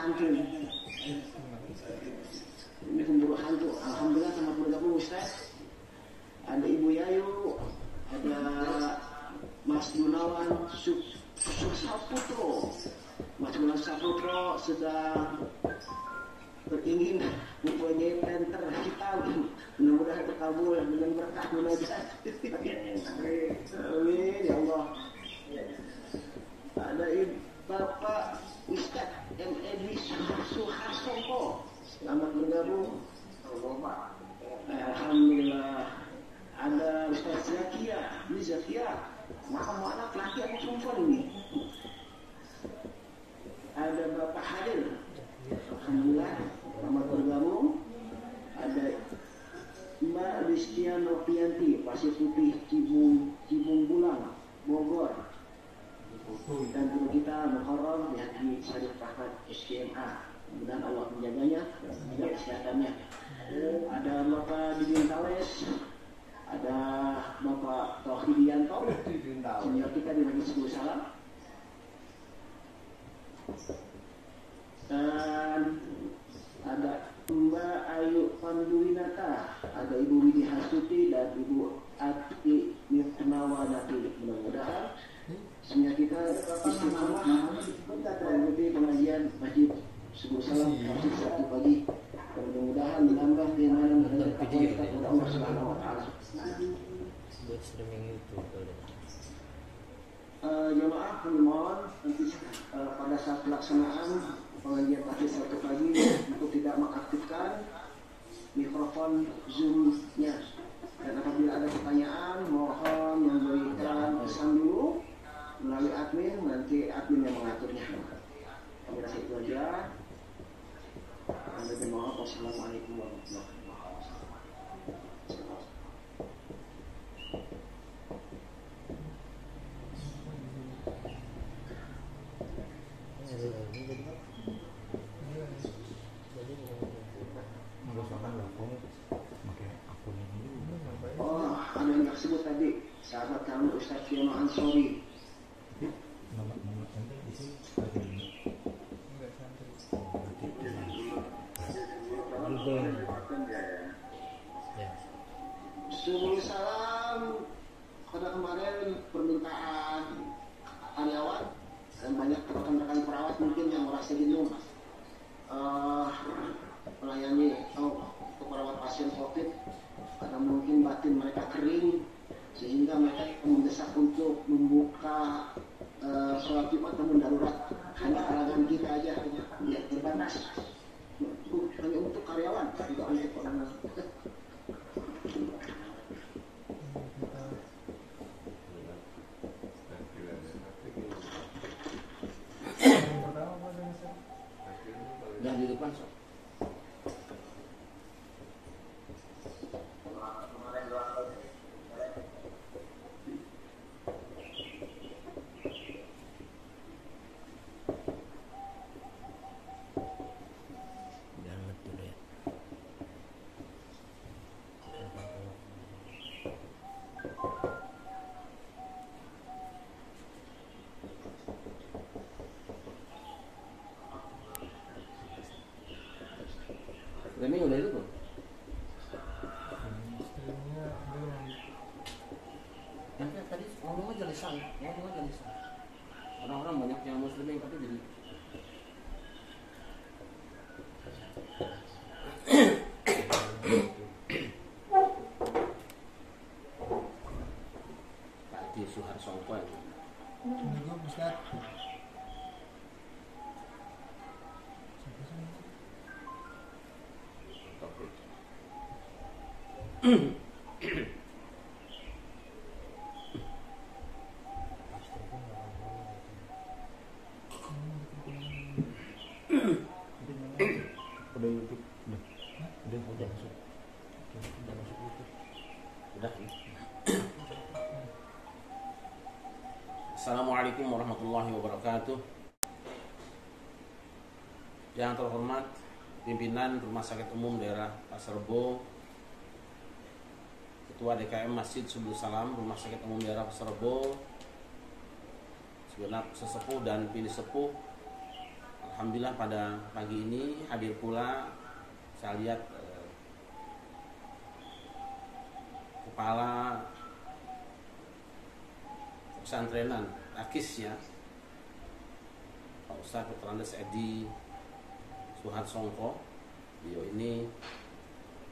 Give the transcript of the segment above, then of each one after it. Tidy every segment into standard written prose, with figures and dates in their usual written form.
hantu. Ini pemburu hantu. Alhamdulillah sama bergabung Ustaz. Ada Ibu Yayu, ada Mas Gunawan Saputro. Mas Gunawan Saputro sedang beringin mempunyai printer hitam. Mudah-mudahan terkabul dengan berkah munajat. Amin ya Allah. Ada Bapak Ustaz M.Edi Suharsopo. Selamat bergabung. Alhamdulillah. Ada Ustaz Zakia. Ini Zakia. Maka mau anak laki atau perempuan ini? Ada Bapak Hadir. Alhamdulillah. Selamat bergabung. Ada Mbak Listian Novianti, Pasir Putih, Cibung Bulang, Bogor. Dan guru kita Muharram di Haji Syarif Rahmat SKMA. Mudah-mudahan Allah menjaganya dan kesehatannya. Ada Bapak Didin Tawes, ada Bapak Tauhidianto, senior kita di Majlis Guru Salam. Dan ada Mbak Ayu Panduwinata, ada Ibu Widi Hasuti dan Ibu Ati Nirnawanati. Mudah-mudahan semuanya kita istiqomah mengikuti pengajian Masjid Guru Salam Masjid Sabtu pagi. Mudah-mudahan menambah keimanan dan ketakwaan kepada Allah Subhanahu wa taala. Buat streaming YouTube. Jemaah kami mohon nanti pada saat pelaksanaan pengajian Masjid Sabtu pagi untuk tidak mengaktifkan mikrofon Zoom-nya. Dan apabila ada pertanyaan mohon memberikan pesan dulu melalui admin, nanti admin yang mengaturnya. Kami rasa itu aja. Kami mohon wassalamualaikum warahmatullahi wabarakatuh. Oh, ada yang tersebut tadi sahabat kami Ustaz Fiano Ansori. Sebelum salam pada kemarin permintaan karyawan dan banyak rekan-rekan perawat mungkin yang merasa jenuh melayani atau perawat pasien COVID karena mungkin batin mereka kering sehingga mereka mendesak untuk membuka sholat Jumat namun darurat hanya kalangan kita aja ya terbatas hanya untuk karyawan tidak untuk orang lain. Dan di depan so. Streaming udah itu tuh? Streamingnya belum. Yang tadi ngomong aja lisan. Orang-orang banyak yang mau streaming tapi jadi Pak Suharsopo itu. Assalamualaikum Ustaz. Udah YouTube. Udah masuk. Udah masuk YouTube. Udah. Assalamualaikum warahmatullahi wabarakatuh. Yang terhormat pimpinan Rumah Sakit Umum Daerah Pasar Rebo, Ketua DKM Masjid Subul Salam Rumah Sakit Umum Daerah Pasar Rebo, segenap sesepuh dan bini sepuh, Alhamdulillah pada pagi ini hadir pula saya lihat kepala pesantrenan Akis ya, Pak Ustadz Dr. Andes Edi Suhartsongko. Beliau ini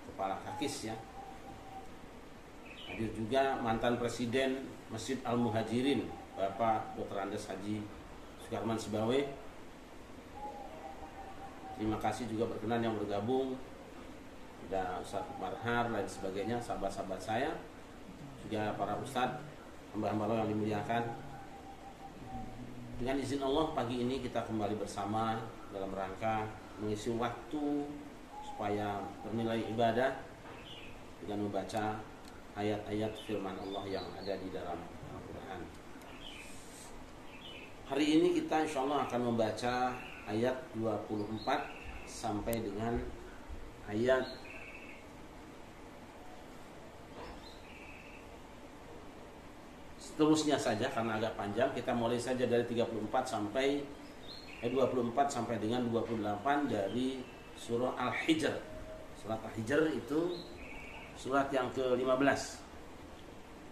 kepala Akis ya. Hadir juga mantan Presiden Masjid Al-Muhajirin Bapak Dr. Andes Haji Sukarman Sibawe. Terima kasih juga berkenan yang bergabung. Ada Ustadz Marhar dan sebagainya, sahabat-sahabat saya, juga para ustadz, hamba-hamba Allah yang dimuliakan. Dengan izin Allah, pagi ini kita kembali bersama dalam rangka mengisi waktu supaya bernilai ibadah dengan membaca ayat-ayat firman Allah yang ada di dalam Al-Quran. Hari ini kita insya Allah akan membaca ayat 24 sampai dengan ayat seterusnya saja karena agak panjang. Kita mulai saja dari 24 sampai 24 sampai dengan 28 dari surah Al-Hijr. Surat Al-Hijr itu surat yang ke-15.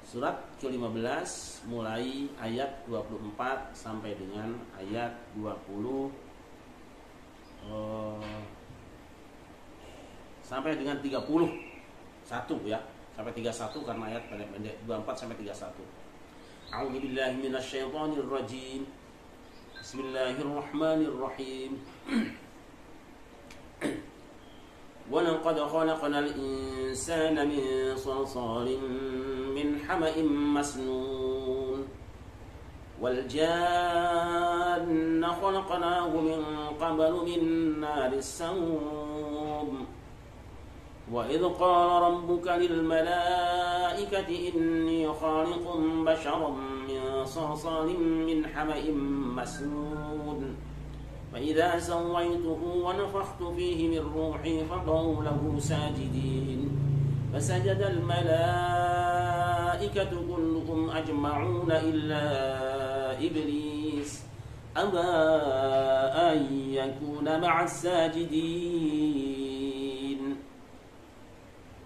Surat ke-15 mulai ayat 24 sampai dengan ayat 20 sampai dengan 31 ya. Sampai 31 karena ayat pendek 24 sampai 31. A'udzu billahi minasyaitonir rajim. Bismillahirrahmanirrahim. Wa laqad khalaqnal insana min salsalin min hama'in masnun. Wal janna khalaqnahu min qablu min naris sawm. وإذ قال ربك للملائكة إني خالق بشرا من صلصال من حمأ مسنون فإذا سويته ونفخت فيه من روحي فقعوا له ساجدين فسجد الملائكة كلهم أجمعون إلا إبليس أبى أن يكون مع الساجدين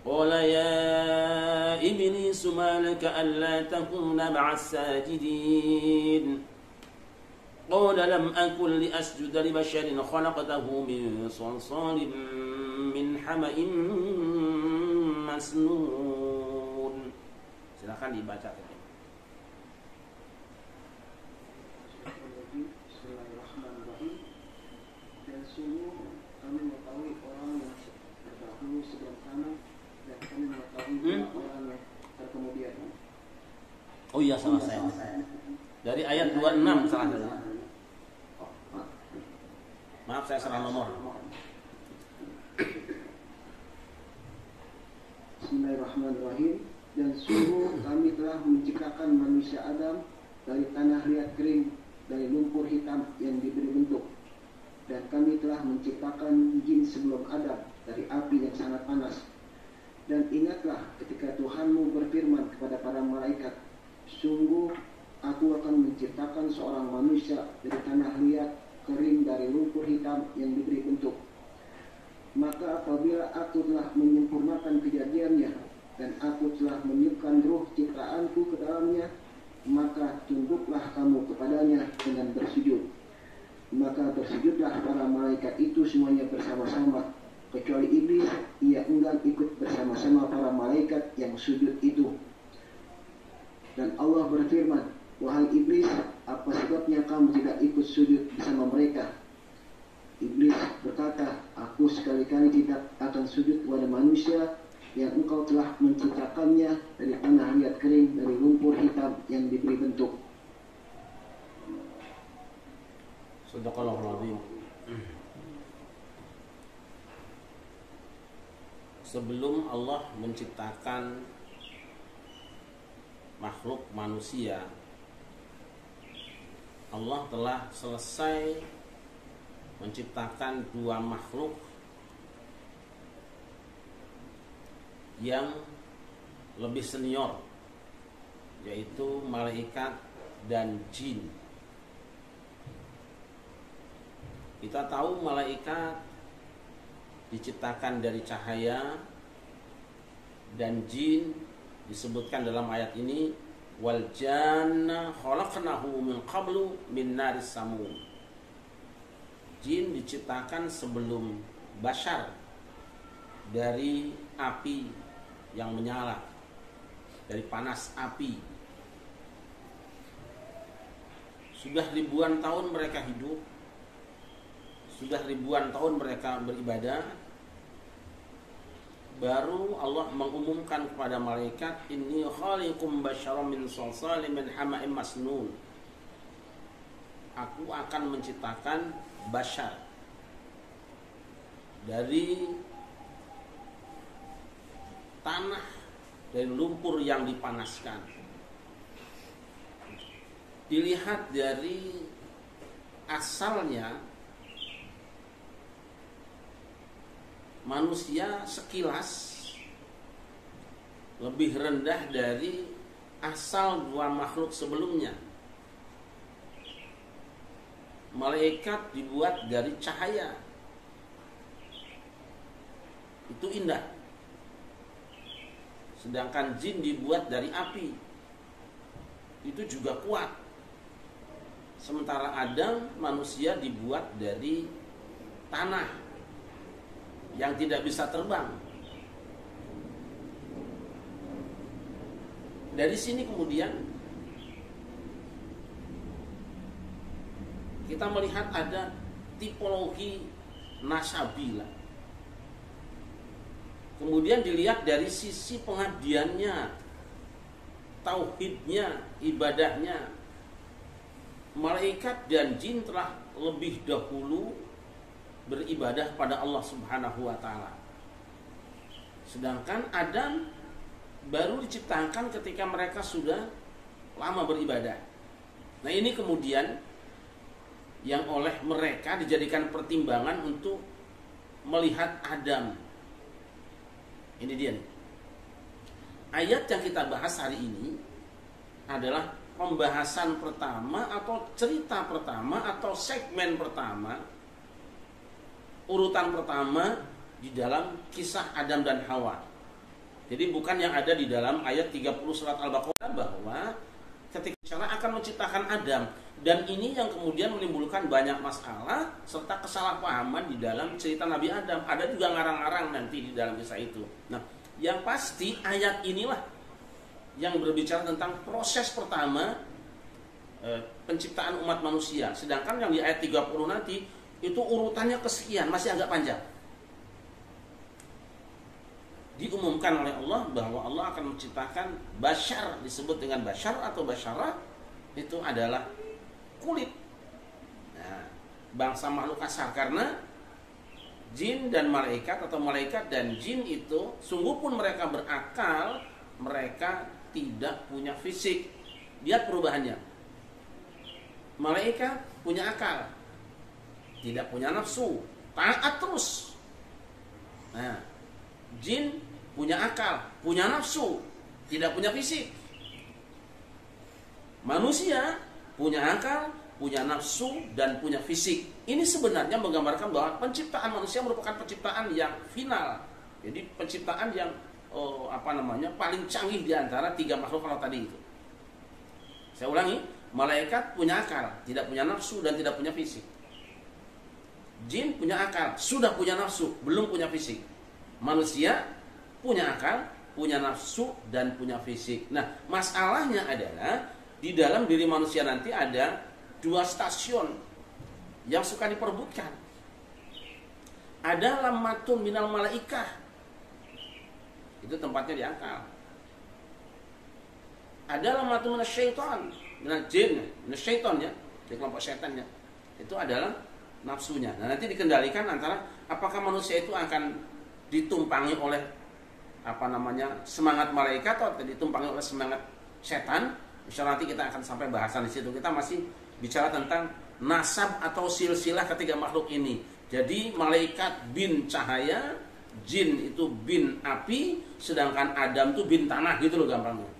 قال يا إبليس ما لك ألا تكون مع الساجدين قال لم أكن لأسجد لبشر خلقته من صلصال من حمأ مسنون. Silakan dibaca. Bismillahirrahmanirrahim. Dan sungguh kami mengetahui orang yang terdahulu sebelum kami, dan kami mengetahui orang yang terkemudian. Oh iya, salah saya. Dari ayat 26 salah saya. Maaf, saya salah nomor. Bismillahirrahmanirrahim. Dan sungguh kami telah menciptakan manusia Adam dari tanah liat kering, dari lumpur hitam yang diberi bentuk. Dan kami telah menciptakan jin sebelum Adam dari api yang sangat panas. Dan ingatlah ketika Tuhanmu berfirman kepada para malaikat, sungguh aku akan menciptakan seorang manusia dari tanah liat kering dari lumpur hitam yang diberi bentuk. Maka apabila aku telah menyempurnakan kejadiannya dan aku telah meniupkan ruh ciptaanku ke dalamnya, maka tunduklah kamu kepadanya dengan bersujud. Maka bersujudlah para malaikat itu semuanya bersama-sama, kecuali iblis, ia enggan ikut bersama-sama para malaikat yang sujud itu. Dan Allah berfirman, wahai iblis, apa sebabnya kamu tidak ikut sujud bersama mereka? Iblis berkata, aku sekali-kali tidak akan sujud kepada manusia yang engkau telah menciptakannya dari tanah liat kering, dari lumpur hitam yang diberi bentuk. Sadaqallahul azim. Sebelum Allah menciptakan makhluk manusia, Allah telah selesai menciptakan dua makhluk yang lebih senior, yaitu malaikat dan jin. Kita tahu malaikat diciptakan dari cahaya, dan jin disebutkan dalam ayat ini wal janna khalaqnahu min qablu min naris samum. Jin diciptakan sebelum bashar dari api yang menyala, dari panas api. Sudah ribuan tahun mereka hidup, sudah ribuan tahun mereka beribadah, baru Allah mengumumkan kepada malaikat, inni khaliqum basyaram min salsalin min hama'im masnun. Aku akan menciptakan bashar dari tanah, dari lumpur yang dipanaskan. Dilihat dari asalnya, manusia sekilas lebih rendah dari asal dua makhluk sebelumnya. Malaikat dibuat dari cahaya, itu indah. Sedangkan jin dibuat dari api, itu juga kuat. Sementara Adam, manusia, dibuat dari tanah yang tidak bisa terbang. Dari sini kemudian kita melihat ada tipologi nasabilah. Kemudian dilihat dari sisi pengabdiannya, tauhidnya, ibadahnya. Malaikat dan jin telah lebih dahulu beribadah pada Allah Subhanahu wa taala. Sedangkan Adam baru diciptakan ketika mereka sudah lama beribadah. Nah, ini kemudian yang oleh mereka dijadikan pertimbangan untuk melihat Adam. Ini dia nih. Ayat yang kita bahas hari ini adalah pembahasan pertama atau cerita pertama atau segmen pertama, urutan pertama di dalam kisah Adam dan Hawa. Jadi bukan yang ada di dalam ayat 30 surat Al-Baqarah, bahwa ketika Allah akan menciptakan Adam, dan ini yang kemudian menimbulkan banyak masalah serta kesalahpahaman di dalam cerita Nabi Adam. Ada juga ngarang-ngarang nanti di dalam kisah itu. Nah, yang pasti ayat inilah yang berbicara tentang proses pertama penciptaan umat manusia. Sedangkan yang di ayat 30 nanti itu urutannya kesekian, masih agak panjang. Diumumkan oleh Allah bahwa Allah akan menciptakan bashar, disebut dengan bashar atau basyarah, itu adalah kulit. Nah, bangsa makhluk kasar, karena jin dan malaikat atau malaikat dan jin itu sungguh pun mereka berakal, mereka tidak punya fisik. Lihat perubahannya. Malaikat punya akal, tidak punya nafsu, taat terus. Nah, jin punya akal, punya nafsu, tidak punya fisik. Manusia punya akal, punya nafsu, dan punya fisik. Ini sebenarnya menggambarkan bahwa penciptaan manusia merupakan penciptaan yang final. Jadi penciptaan yang paling canggih di antara tiga makhluk kalau tadi itu. Saya ulangi, malaikat punya akal, tidak punya nafsu, dan tidak punya fisik. Jin punya akal, sudah punya nafsu, belum punya fisik. Manusia punya akal, punya nafsu, dan punya fisik. Nah, masalahnya adalah di dalam diri manusia nanti ada dua stasiun yang suka diperebutkan. Ada lammatun minal malaikah, itu tempatnya di akal. Ada lammatun minal syaitan, minal jin, minal syaitan ya, di kelompok setannya. Itu adalah nafsunya. Nah, nanti dikendalikan antara apakah manusia itu akan ditumpangi oleh semangat malaikat atau ditumpangi oleh semangat setan. Insya nanti kita akan sampai bahasan di situ. Kita masih bicara tentang nasab atau silsilah ketiga makhluk ini. Jadi malaikat bin cahaya, jin itu bin api, sedangkan Adam itu bin tanah, gitu loh gampangnya.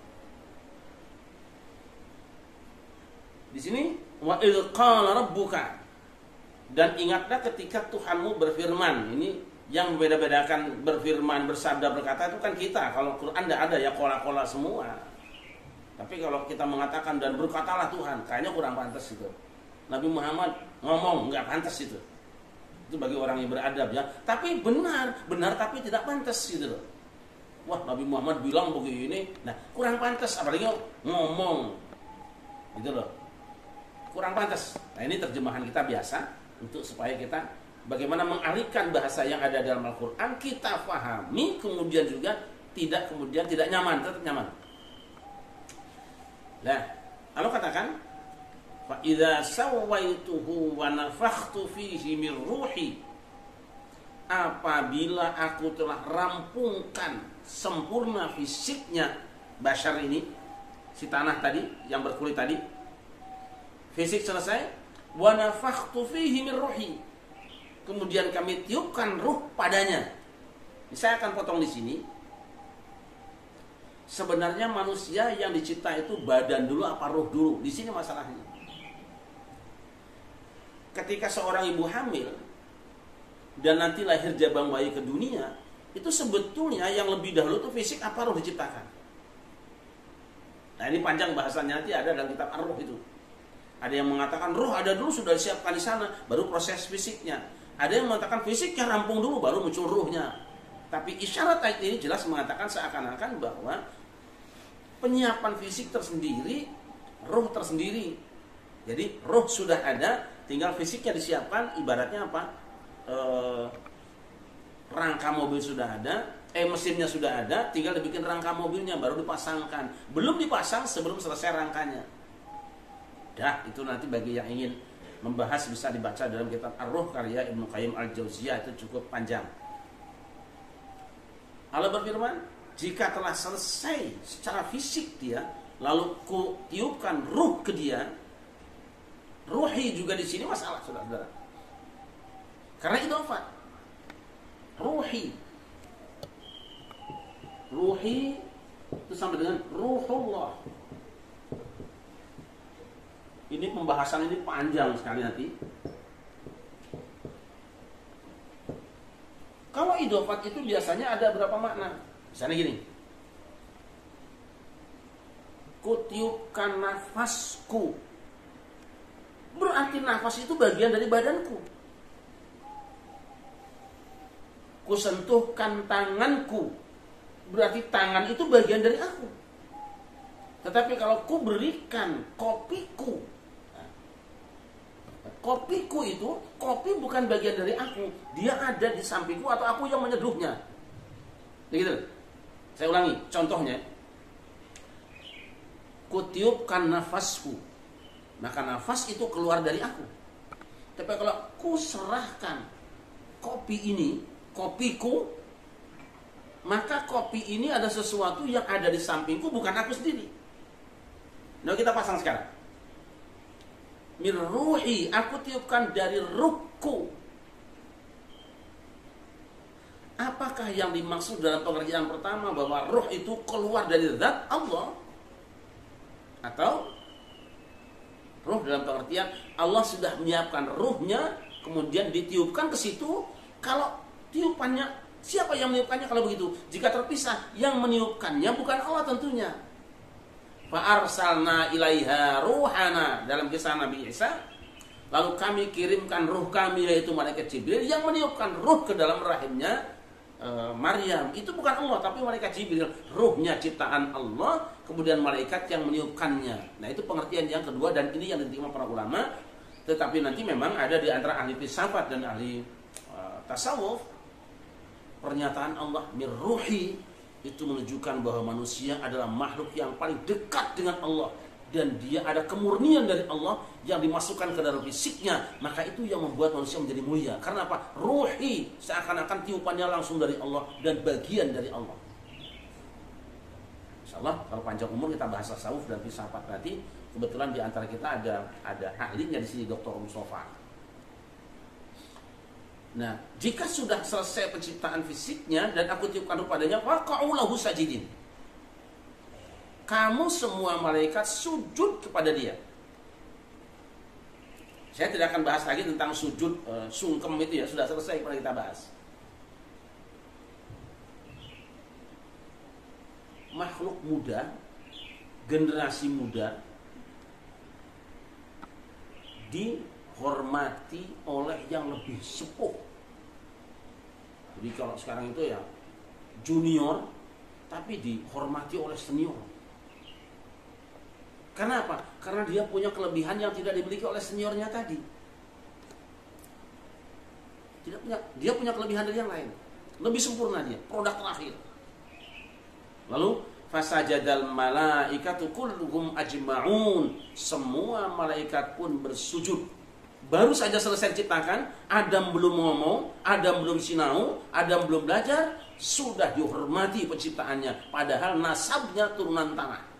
Di sini wa idz qala rabbuka Dan ingatlah ketika Tuhanmu berfirman. Ini yang membeda-bedakan berfirman, bersabda, berkata itu kan kita. Kalau Quran tidak ada ya kola-kola semua. Tapi kalau kita mengatakan dan berkatalah Tuhan, kayaknya kurang pantas itu. Nabi Muhammad ngomong nggak pantas itu. Itu bagi orang yang beradab ya. Tapi benar tapi tidak pantas gitu loh. Wah, Nabi Muhammad bilang begini. Nah, kurang pantas apalagi ngomong. Gitu loh. Kurang pantas. Nah, ini terjemahan kita biasa untuk supaya kita bagaimana mengalihkan bahasa yang ada dalam Al-Qur'an kita pahami, kemudian juga tidak nyaman, tetap nyaman. Nah, Allah katakan fa idza sawaituhu wa nafakhtu fihi min ruhi, apabila aku telah rampungkan sempurna fisiknya bashar ini, si tanah tadi yang berkulit tadi, fisik selesai, wa nafakhtu fihi min ruhi, kemudian kami tiupkan ruh padanya. Saya akan potong di sini. Sebenarnya manusia yang dicipta itu badan dulu apa ruh dulu? Di sini masalahnya. Ketika seorang ibu hamil dan nanti lahir jabang bayi ke dunia, itu sebetulnya yang lebih dahulu itu fisik apa ruh diciptakan? Nah, ini panjang bahasanya, nanti ada dalam kitab Ar-Ruh itu. Ada yang mengatakan ruh ada dulu sudah disiapkan di sana, baru proses fisiknya. Ada yang mengatakan fisiknya rampung dulu baru muncul ruhnya. Tapi isyarat ayat ini jelas mengatakan seakan-akan bahwa penyiapan fisik tersendiri, ruh tersendiri. Jadi ruh sudah ada, tinggal fisiknya disiapkan. Ibaratnya apa? Rangka mobil sudah ada, mesinnya sudah ada, tinggal dibikin rangka mobilnya, baru dipasangkan. Belum dipasang sebelum selesai rangkanya. Dah, itu nanti bagi yang ingin membahas bisa dibaca dalam kitab Ar-Ruh karya Ibnu Qayyim Al-Jauziyah, itu cukup panjang. Allah berfirman, jika telah selesai secara fisik dia, lalu ku tiupkan ruh ke dia. Ruhi juga di sini masalah, saudara-saudara. Karena idhofat. Ruhi itu sama dengan ruhullah. Ini pembahasan ini panjang sekali nanti. Kalau idhofat itu biasanya ada berapa makna? Misalnya gini, kutiupkan nafasku, berarti nafas itu bagian dari badanku. Kusentuhkan tanganku, berarti tangan itu bagian dari aku. Tetapi kalau ku berikan kopiku, kopiku itu, kopi bukan bagian dari aku, dia ada di sampingku atau aku yang menyeduhnya. Begitu. Saya ulangi, contohnya, kutiupkan nafasku, maka nafas itu keluar dari aku. Tapi kalau ku serahkan kopi ini, kopiku, maka kopi ini ada sesuatu yang ada di sampingku, bukan aku sendiri. Nah, kita pasang sekarang. Min ruhi, aku tiupkan dari ruhku. Apakah yang dimaksud dalam pengertian pertama bahwa ruh itu keluar dari zat Allah? Atau ruh dalam pengertian Allah sudah menyiapkan ruhnya, kemudian ditiupkan ke situ. Kalau tiupannya, siapa yang meniupkannya kalau begitu? Jika terpisah, yang meniupkannya bukan Allah tentunya. Fa'arsalna ilaiha ruhana, dalam kisah Nabi Isa, lalu kami kirimkan ruh kami, yaitu malaikat Jibril, yang meniupkan ruh ke dalam rahimnya Maryam. Itu bukan Allah, tapi malaikat Jibril, ruhnya ciptaan Allah, kemudian malaikat yang meniupkannya. Nah, itu pengertian yang kedua, dan ini yang diterima para ulama. Tetapi nanti memang ada di antara ahli filsafat dan ahli tasawuf, pernyataan Allah mir ruhi itu menunjukkan bahwa manusia adalah makhluk yang paling dekat dengan Allah, dan dia ada kemurnian dari Allah yang dimasukkan ke dalam fisiknya. Maka itu yang membuat manusia menjadi mulia. Karena apa? Ruhi, seakan-akan tiupannya langsung dari Allah dan bagian dari Allah. Insyaallah kalau panjang umur kita bahas tasawuf dan filsafat nanti. Kebetulan di antara kita ada ahlinya di sini, Dr. Mustafa. Nah, jika sudah selesai penciptaan fisiknya dan aku tiupkan ruh padanya, waqa'u lahu sajidin. Kamu semua malaikat sujud kepada dia. Saya tidak akan bahas lagi tentang sujud sungkem itu ya, sudah selesai pernah kita bahas. Makhluk muda, generasi muda dihormati oleh yang lebih sepuh. Jadi kalau sekarang itu ya junior, tapi dihormati oleh senior. Karena apa? Karena dia punya kelebihan yang tidak dimiliki oleh seniornya tadi. Dia punya kelebihan dari yang lain. Lebih sempurna dia, produk terakhir. Lalu fasajadal malaikatu kulluhum ajma'un. Semua malaikat pun bersujud. Baru saja selesai diciptakan, Adam belum ngomong, Adam belum sinau, Adam belum belajar, sudah dihormati penciptaannya. Padahal nasabnya turunan tanah.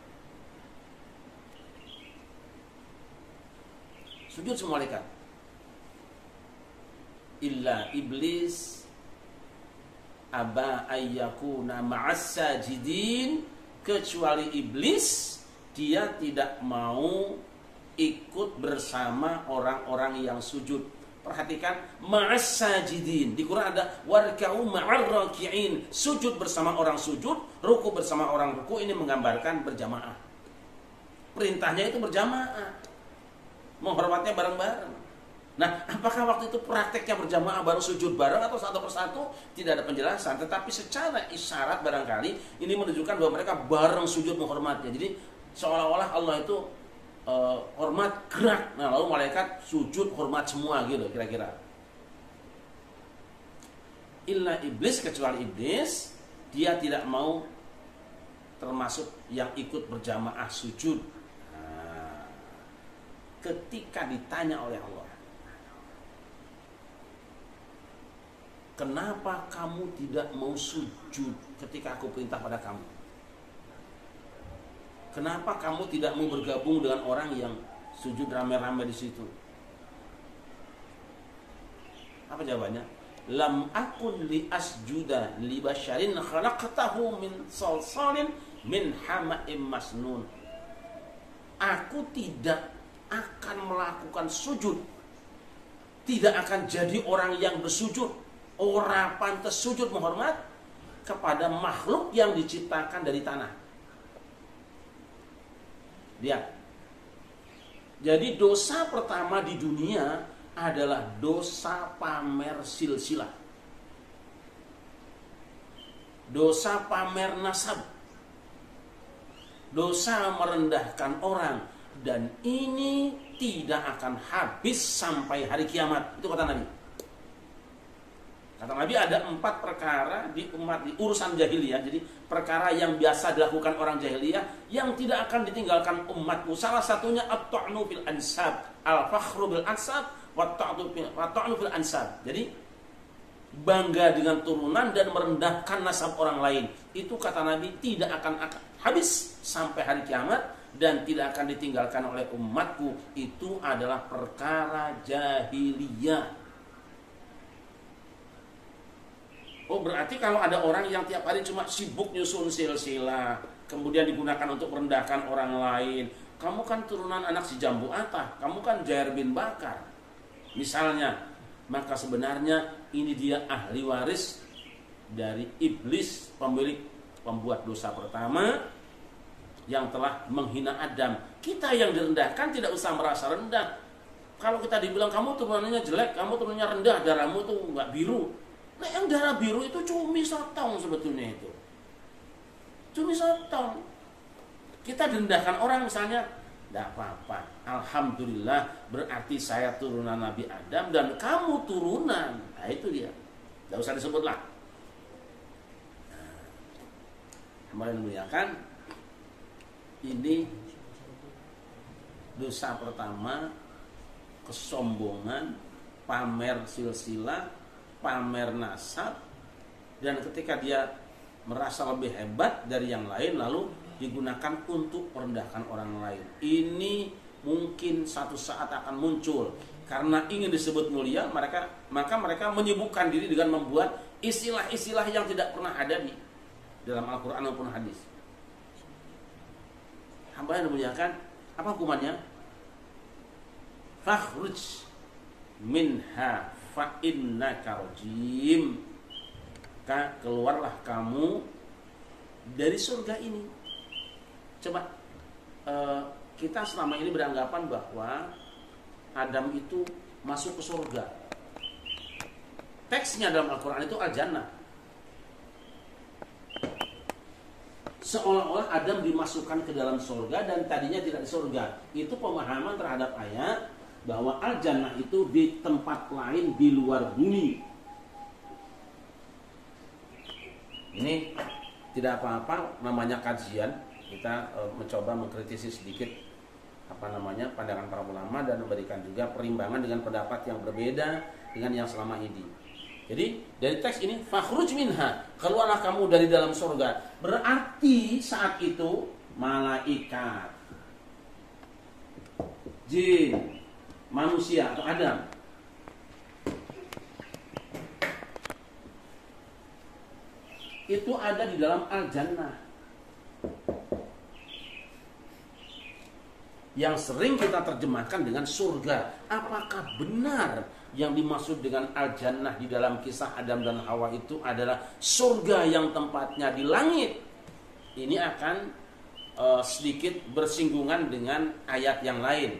Sujud semua malaikat. Illa iblis aba ayyakuna ma'as sajidin, kecuali iblis dia tidak mau ikut bersama orang-orang yang sujud. Perhatikan ma'as sajidin. Di Quran ada warka'u ma'ar raki'in, sujud bersama orang sujud, ruku bersama orang ruku. Ini menggambarkan berjamaah. Perintahnya itu berjamaah, menghormatnya bareng-bareng. Nah, apakah waktu itu prakteknya berjamaah baru sujud bareng atau satu persatu? Tidak ada penjelasan. Tetapi secara isyarat barangkali ini menunjukkan bahwa mereka bareng sujud menghormatnya. Jadi seolah-olah Allah itu hormat gerak. Nah, lalu malaikat sujud hormat semua gitu kira-kira. Illa iblis, kecuali iblis, dia tidak mau termasuk yang ikut berjamaah sujud. Ketika ditanya oleh Allah, kenapa kamu tidak mau sujud ketika aku perintah pada kamu? Kenapa kamu tidak mau bergabung dengan orang yang sujud rame-rame di situ? Apa jawabannya? Lam akun li asjuda li basyarin khalaqtahu min salsalin min hama'im masnun. Aku tidak akan melakukan sujud, tidak akan jadi orang yang bersujud, orang pantas sujud menghormat kepada makhluk yang diciptakan dari tanah. Lihat. Jadi dosa pertama di dunia adalah dosa pamer silsilah, dosa pamer nasab, dosa merendahkan orang. Dan ini tidak akan habis sampai hari kiamat. Itu kata Nabi. Kata Nabi ada 4 perkara di umat, di urusan jahiliyah. Jadi perkara yang biasa dilakukan orang jahiliyah yang tidak akan ditinggalkan umatku. Salah satunya at-ta'nu fil ansab, al-fakhru bil ansab, wa ta'nu fil ansab. Jadi bangga dengan turunan dan merendahkan nasab orang lain. Itu kata Nabi tidak akan habis sampai hari kiamat. Dan tidak akan ditinggalkan oleh umatku. Itu adalah perkara jahiliyah. Oh, berarti kalau ada orang yang tiap hari cuma sibuk nyusun silsilah, kemudian digunakan untuk merendahkan orang lain, kamu kan turunan anak si Jambu Atah, kamu kan Jair bin Bakar misalnya, maka sebenarnya ini dia ahli waris dari iblis, pembuat dosa pertama yang telah menghina Adam. Kita yang direndahkan tidak usah merasa rendah. Kalau kita dibilang kamu turunannya jelek, kamu turunannya rendah, darahmu tuh nggak biru. Nah, yang darah biru itu cumi sotong sebetulnya itu. Cumi sotong. Kita direndahkan orang misalnya, tidak apa-apa. Alhamdulillah, berarti saya turunan Nabi Adam dan kamu turunan. Nah, itu dia. Tidak usah disebut lah. Kemarin memuliakan. Ini dosa pertama, kesombongan, pamer silsilah, pamer nasab. Dan ketika dia merasa lebih hebat dari yang lain, lalu digunakan untuk merendahkan orang lain. Ini mungkin satu saat akan muncul. Karena ingin disebut mulia, maka mereka menyibukkan diri dengan membuat istilah-istilah yang tidak pernah ada di dalam Al-Quran maupun hadis. Hamba yang dimuliakan, apa hukumannya? fakhruj minha fa innaka rajim. Keluarlah kamu dari surga ini. Coba kita selama ini beranggapan bahwa Adam itu masuk ke surga. Teksnya dalam Al-Quran itu al-jannah. Seolah-olah Adam dimasukkan ke dalam surga dan tadinya tidak di surga. Itu pemahaman terhadap ayat bahwa al-jannah itu di tempat lain di luar bumi. Ini tidak apa-apa, namanya kajian. Kita mencoba mengkritisi sedikit pandangan para ulama dan memberikan juga perimbangan dengan pendapat yang berbeda dengan yang selama ini. Jadi dari teks ini fakhruj minha, keluarlah kamu dari dalam surga. Berarti saat itu malaikat, jin, manusia atau Adam itu ada di dalam al-jannah. Yang sering kita terjemahkan dengan surga. Apakah benar yang dimaksud dengan al-jannah di dalam kisah Adam dan Hawa itu adalah surga yang tempatnya di langit? Ini akan sedikit bersinggungan dengan ayat yang lain.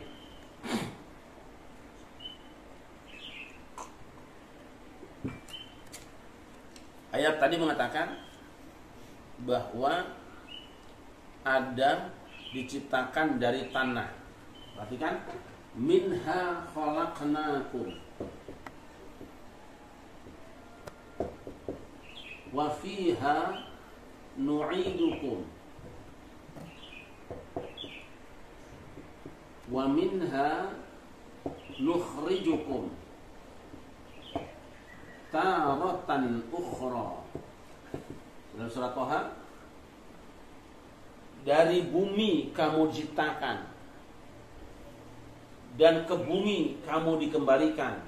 Ayat tadi mengatakan bahwa Adam diciptakan dari tanah. Perhatikan, minha khalaqnakum wa fiha nu'idukum wa minha nukhrijukum taratan ukhra. Dalam surat Thaha, dari bumi kamu diciptakan dan ke bumi kamu dikembalikan,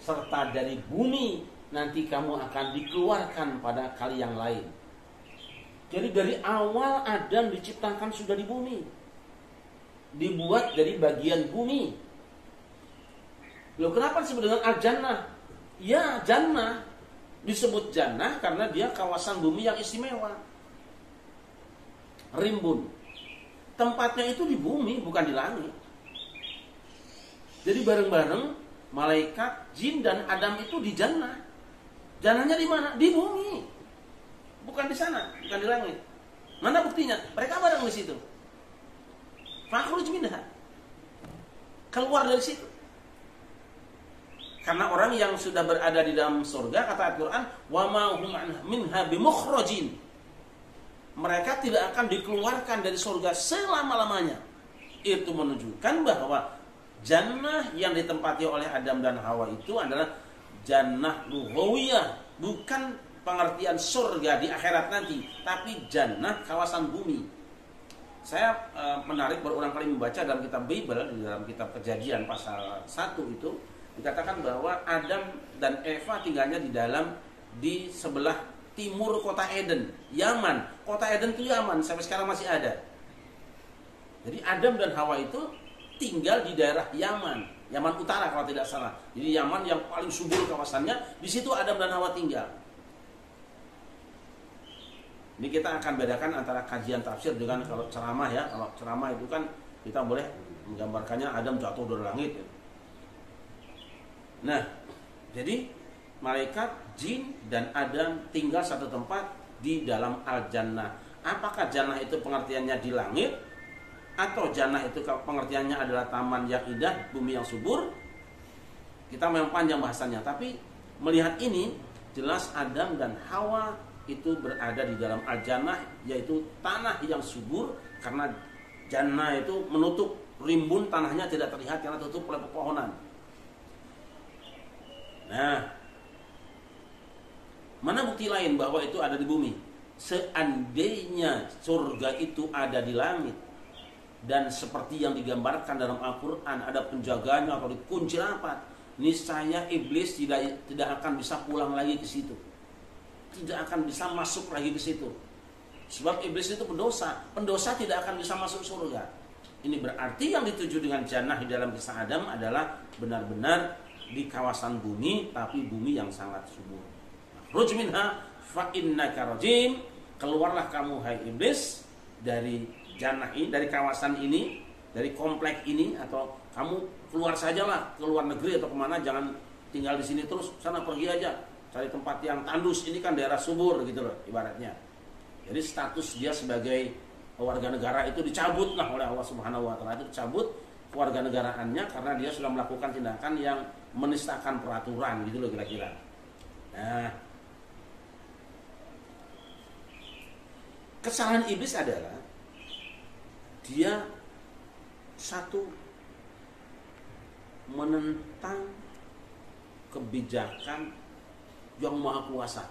serta dari bumi nanti kamu akan dikeluarkan pada kali yang lain. Jadi dari awal Adam diciptakan sudah di bumi, dibuat dari bagian bumi. Loh, kenapa disebut dengan al-jannah? Ya, jannah disebut jannah karena dia kawasan bumi yang istimewa, rimbun. Tempatnya itu di bumi, bukan di langit. Jadi bareng-bareng malaikat, jin dan Adam itu di jannah. Jannahnya di mana? Di bumi, bukan di sana, bukan di langit. Mana buktinya? Mereka bareng di situ. Fakhruj minha, keluar dari situ. Karena orang yang sudah berada di dalam surga, kata Al-Quran, wa ma hum minha bimukhrajin, mereka tidak akan dikeluarkan dari surga selama-lamanya. Itu menunjukkan bahwa jannah yang ditempati oleh Adam dan Hawa itu adalah jannah lughawiyah, bukan pengertian surga di akhirat nanti, tapi jannah kawasan bumi. Saya menarik berulang kali membaca dalam kitab Bible, di dalam kitab Kejadian pasal 1 itu dikatakan bahwa Adam dan Eva tinggalnya di sebelah timur kota Eden, Yaman. Kota Eden itu Yaman, sampai sekarang masih ada. Jadi Adam dan Hawa itu tinggal di daerah Yaman, Yaman Utara kalau tidak salah. Jadi Yaman yang paling subur kawasannya, di situ Adam dan Hawa tinggal. Ini kita akan bedakan antara kajian tafsir dengan kalau ceramah ya. Kalau ceramah itu kan kita boleh menggambarkannya Adam jatuh dari langit. Nah, jadi malaikat, jin, dan Adam tinggal satu tempat di dalam al-jannah. Apakah jannah itu pengertiannya di langit, atau jannah itu pengertiannya adalah taman yang indah, bumi yang subur? Kita memang panjang bahasannya, tapi melihat ini jelas Adam dan Hawa itu berada di dalam al-jannah, yaitu tanah yang subur, karena jannah itu menutup rimbun, tanahnya tidak terlihat karena tutup oleh pepohonan. Nah, mana bukti lain bahwa itu ada di bumi? Seandainya surga itu ada di langit, dan seperti yang digambarkan dalam Al-Quran, ada penjaganya atau dikunci rapat, niscaya iblis tidak akan bisa pulang lagi ke situ, tidak akan bisa masuk lagi ke situ. Sebab iblis itu pendosa tidak akan bisa masuk surga. Ini berarti yang dituju dengan jannah di dalam kisah Adam adalah benar-benar di kawasan bumi, tapi bumi yang sangat subur. Ruj minha fa innaka rajim. Keluarlah kamu hai iblis dari jannah ini, dari kawasan ini, dari komplek ini, atau kamu keluar sajalah ke luar negeri atau kemana, jangan tinggal di sini terus, sana pergi aja, cari tempat yang tandus. Ini kan daerah subur gitu loh ibaratnya. Jadi status dia sebagai warga negara itu dicabut lah oleh Allah Subhanahu wa taala, itu dicabut kewarganegaraannya karena dia sudah melakukan tindakan yang menistakan peraturan gitu loh kira-kira. Nah, kesalahan iblis adalah dia satu menentang kebijakan yang maha kuasa.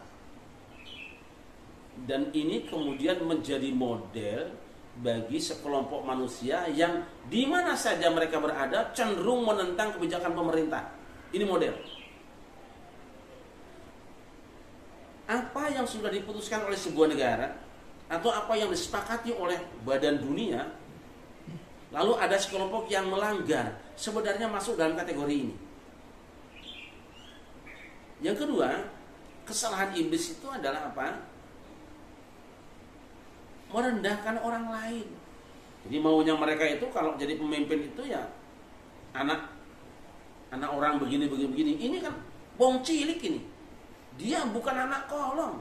Dan ini kemudian menjadi model bagi sekelompok manusia yang di mana saja mereka berada cenderung menentang kebijakan pemerintah. Ini model. Apa yang sudah diputuskan oleh sebuah negara atau apa yang disepakati oleh badan dunia, lalu ada sekelompok yang melanggar, sebenarnya masuk dalam kategori ini. Yang kedua, kesalahan iblis itu adalah apa? Merendahkan orang lain. Jadi maunya mereka itu kalau jadi pemimpin itu ya anak orang begini. Ini kan bong cilik ini. Dia bukan anak kolong.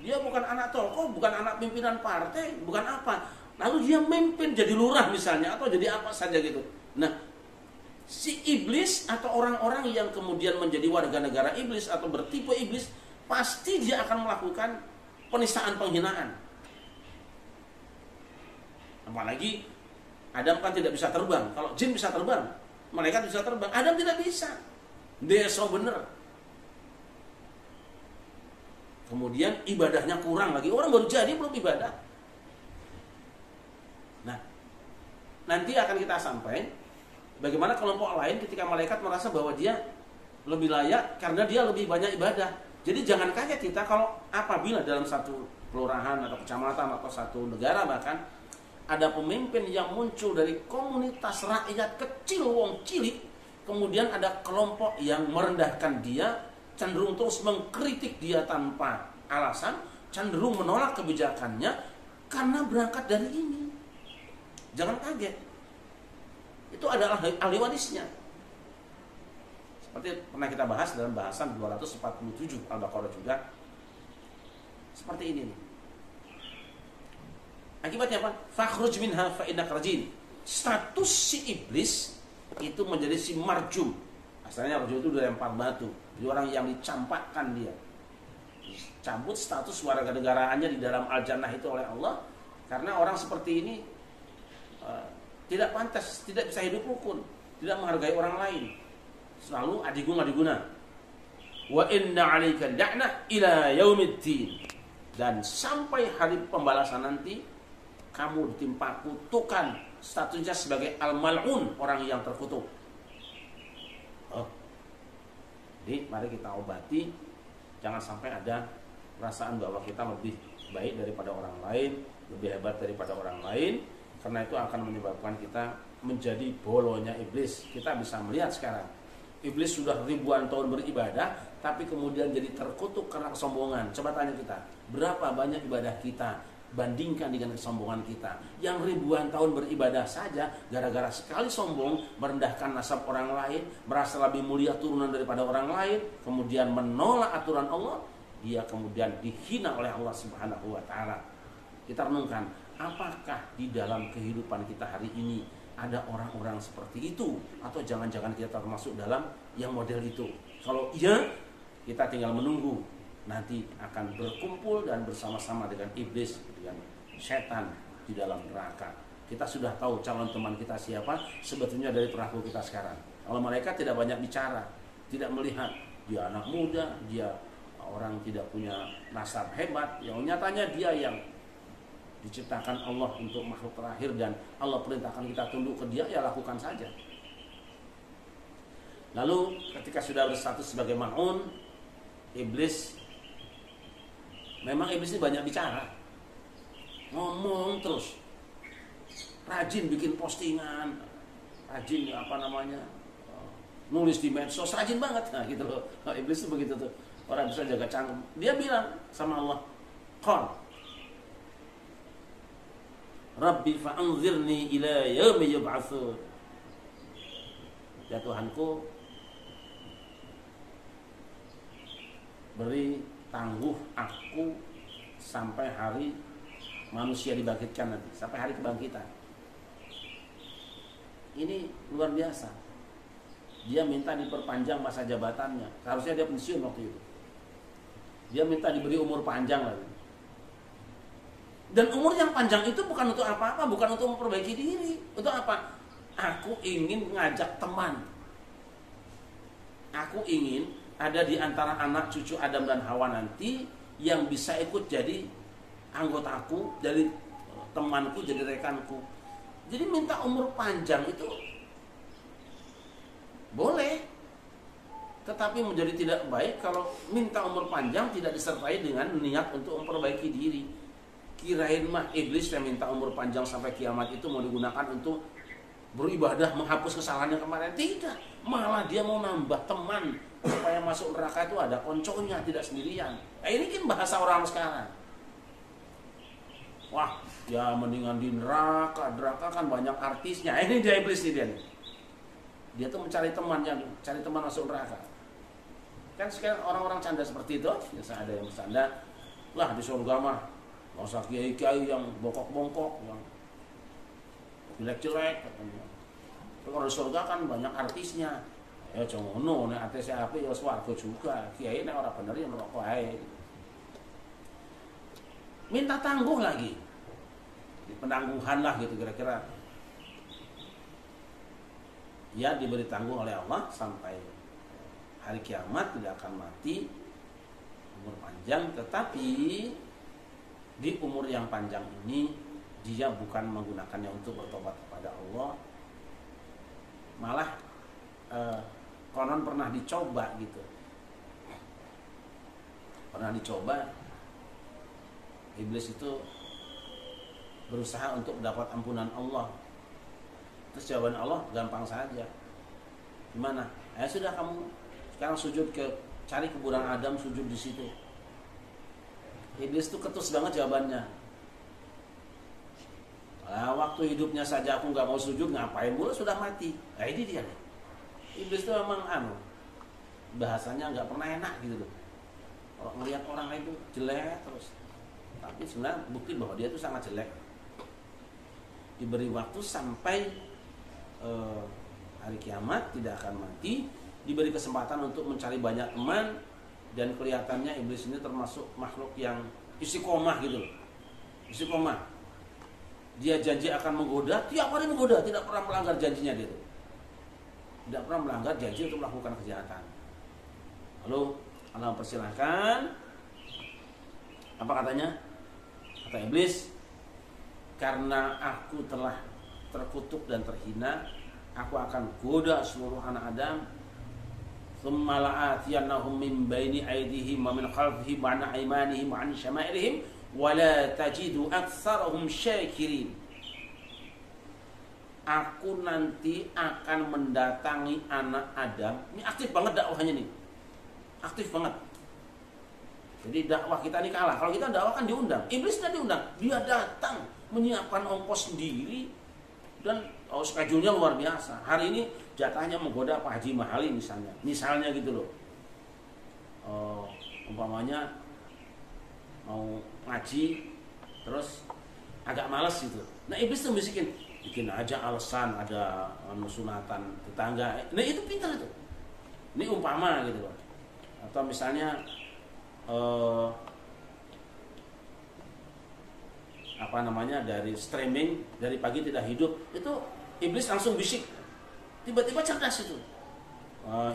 Dia bukan anak tokoh, bukan anak pimpinan partai, bukan apa. Lalu dia memimpin jadi lurah misalnya atau jadi apa saja gitu. Nah, si iblis atau orang-orang yang kemudian menjadi warga negara iblis atau bertipe iblis, pasti dia akan melakukan penistaan, penghinaan. Apalagi Adam kan tidak bisa terbang. Kalau jin bisa terbang, malaikat bisa terbang, Adam tidak bisa. Deso bener. Kemudian ibadahnya kurang lagi. Orang baru jadi belum ibadah. Nah, nanti akan kita sampai bagaimana kelompok lain ketika malaikat merasa bahwa dia lebih layak karena dia lebih banyak ibadah. Jadi jangan kaget kita kalau apabila dalam satu kelurahan atau kecamatan atau satu negara bahkan ada pemimpin yang muncul dari komunitas rakyat kecil, wong cilik, kemudian ada kelompok yang merendahkan dia, cenderung terus mengkritik dia tanpa alasan, cenderung menolak kebijakannya karena berangkat dari ini. Jangan kaget. Itu adalah ahli warisnya. Seperti pernah kita bahas dalam bahasan 247 Al-Baqarah juga. Seperti ini nih. Akibatnya apa? Fakhruj minha fa innaka rajim. Status si iblis itu menjadi si marjum. Asalnya marjum itu dilempar batu. Jadi orang yang dicampakkan dia. Cabut status warga negaraannya di dalam al-jannah itu oleh Allah. Karena orang seperti ini tidak pantas, tidak bisa hidup rukun, tidak menghargai orang lain. Selalu adigung-adiguna. Wa inna 'alaika la'nah ila yaumiddin. Dan sampai hari pembalasan nanti kamu ditimpa kutukan, statusnya sebagai al-mal'un, orang yang terkutuk. Jadi mari kita obati, jangan sampai ada perasaan bahwa kita lebih baik daripada orang lain, lebih hebat daripada orang lain, karena itu akan menyebabkan kita menjadi bolonya iblis. Kita bisa melihat sekarang, iblis sudah ribuan tahun beribadah, tapi kemudian jadi terkutuk karena kesombongan. Coba tanya kita, berapa banyak ibadah kita bandingkan dengan kesombongan kita yang ribuan tahun beribadah saja gara-gara sekali sombong, merendahkan nasab orang lain, merasa lebih mulia turunan daripada orang lain, kemudian menolak aturan Allah, dia kemudian dihina oleh Allah Subhanahu wa taala. Kita renungkan, apakah di dalam kehidupan kita hari ini ada orang-orang seperti itu, atau jangan-jangan kita termasuk dalam yang model itu? Kalau iya, kita tinggal menunggu nanti akan berkumpul dan bersama-sama dengan iblis, dengan setan di dalam neraka. Kita sudah tahu calon teman kita siapa sebetulnya dari perilaku kita sekarang. Kalau mereka tidak banyak bicara, tidak melihat dia anak muda, dia orang tidak punya nasab hebat, yang nyatanya dia yang diciptakan Allah untuk makhluk terakhir dan Allah perintahkan kita tunduk ke dia, ya lakukan saja. Lalu ketika sudah berstatus sebagai mal'un, iblis, memang iblis ini banyak bicara, ngomong terus. rajin bikin postingan, rajin nulis di medsos, rajin banget, nah gitu loh. Iblis itu begitu tuh, orang bisa jaga canggung. Dia bilang sama Allah, qal Rabbi fa'anzirni ila yaumi yub'atsun. Ya Tuhanku, beri tangguh aku sampai hari manusia dibangkitkan nanti, sampai hari kebangkitan. Ini luar biasa. Dia minta diperpanjang masa jabatannya. Seharusnya dia pensiun waktu itu. Dia minta diberi umur panjang lagi. Dan umur yang panjang itu bukan untuk apa-apa, bukan untuk memperbaiki diri. Untuk apa? Aku ingin ngajak teman. Aku ingin ada di antara anak cucu Adam dan Hawa nanti yang bisa ikut jadi anggotaku, jadi temanku, jadi rekanku. Jadi minta umur panjang itu boleh, tetapi menjadi tidak baik kalau minta umur panjang tidak disertai dengan niat untuk memperbaiki diri. Kirain mah iblis yang minta umur panjang sampai kiamat itu mau digunakan untuk beribadah, menghapus kesalahan yang kemarin. Tidak, malah dia mau nambah teman supaya masuk neraka itu ada konconya, tidak sendirian. Nah, ini kan bahasa orang sekarang. Wah, ya mendingan di neraka kan banyak artisnya. Ini dia iblis nih dia. Dia tuh mencari teman, cari teman masuk neraka. Kan sekarang orang-orang canda seperti itu, biasa ada yang bercanda, lah di surga mah nggak usah kiai-kiai yang bongkok-bongkok, yang jelek-jelek katanya. Tapi kalau di surga kan banyak artisnya. Ya ngono, nek artisnya apik ya swarga juga. Kiai nek ora bener ya neraka ae. Minta tangguh lagi, penangguhan lah gitu kira-kira. Ya diberi tangguh oleh Allah sampai hari kiamat, tidak akan mati, umur panjang. Tetapi di umur yang panjang ini dia bukan menggunakannya untuk bertobat kepada Allah, malah konon pernah dicoba gitu, iblis itu berusaha untuk mendapat ampunan Allah. Terus jawaban Allah gampang saja. Gimana? Ya sudah, kamu sekarang sujud cari kuburan Adam, sujud di situ. Iblis itu ketus banget jawabannya. Nah, waktu hidupnya saja aku nggak mau sujud, ngapain mulu sudah mati. Nah ini dia nih. Iblis itu memang bahasanya nggak pernah enak gitu loh. Kalau melihat orang itu jelek terus, tapi sebenarnya bukti bahwa dia itu sangat jelek. Diberi waktu sampai hari kiamat, tidak akan mati. Diberi kesempatan untuk mencari banyak teman. Dan kelihatannya iblis ini termasuk makhluk yang istiqomah gitu loh. Istiqomah. Dia janji akan menggoda, tiap hari menggoda, tidak pernah melanggar janjinya dia itu. Tidak pernah melanggar janji untuk melakukan kejahatan. Lalu Allah persilahkan. Apa katanya? Kata iblis, karena aku telah terkutuk dan terhina, aku akan goda seluruh anak Adam. Tsumma la'atiyannahum min baini aydihim wa min khalfihim wa an aymanihim wa an syama'ilihim wa la tajidu aktsarahum syakirin. Aku nanti akan mendatangi anak Adam. Ini aktif banget dakwahnya nih. Aktif banget. Jadi dakwah kita ini kalah. Kalau kita dakwah kan diundang. Iblis tidak diundang. Dia datang menyiapkan ongkos sendiri dan schedule-nya luar biasa. Hari ini jatahnya menggoda Pak Haji Mahali misalnya gitu loh. Umpamanya mau ngaji terus agak malas gitu. Nah iblis tuh bikin aja alasan, ada sunatan tetangga. Nah itu pintar itu. Ini umpama gitu loh. Atau misalnya dari streaming, dari pagi tidak hidup, itu iblis langsung bisik. Tiba-tiba cerdas itu.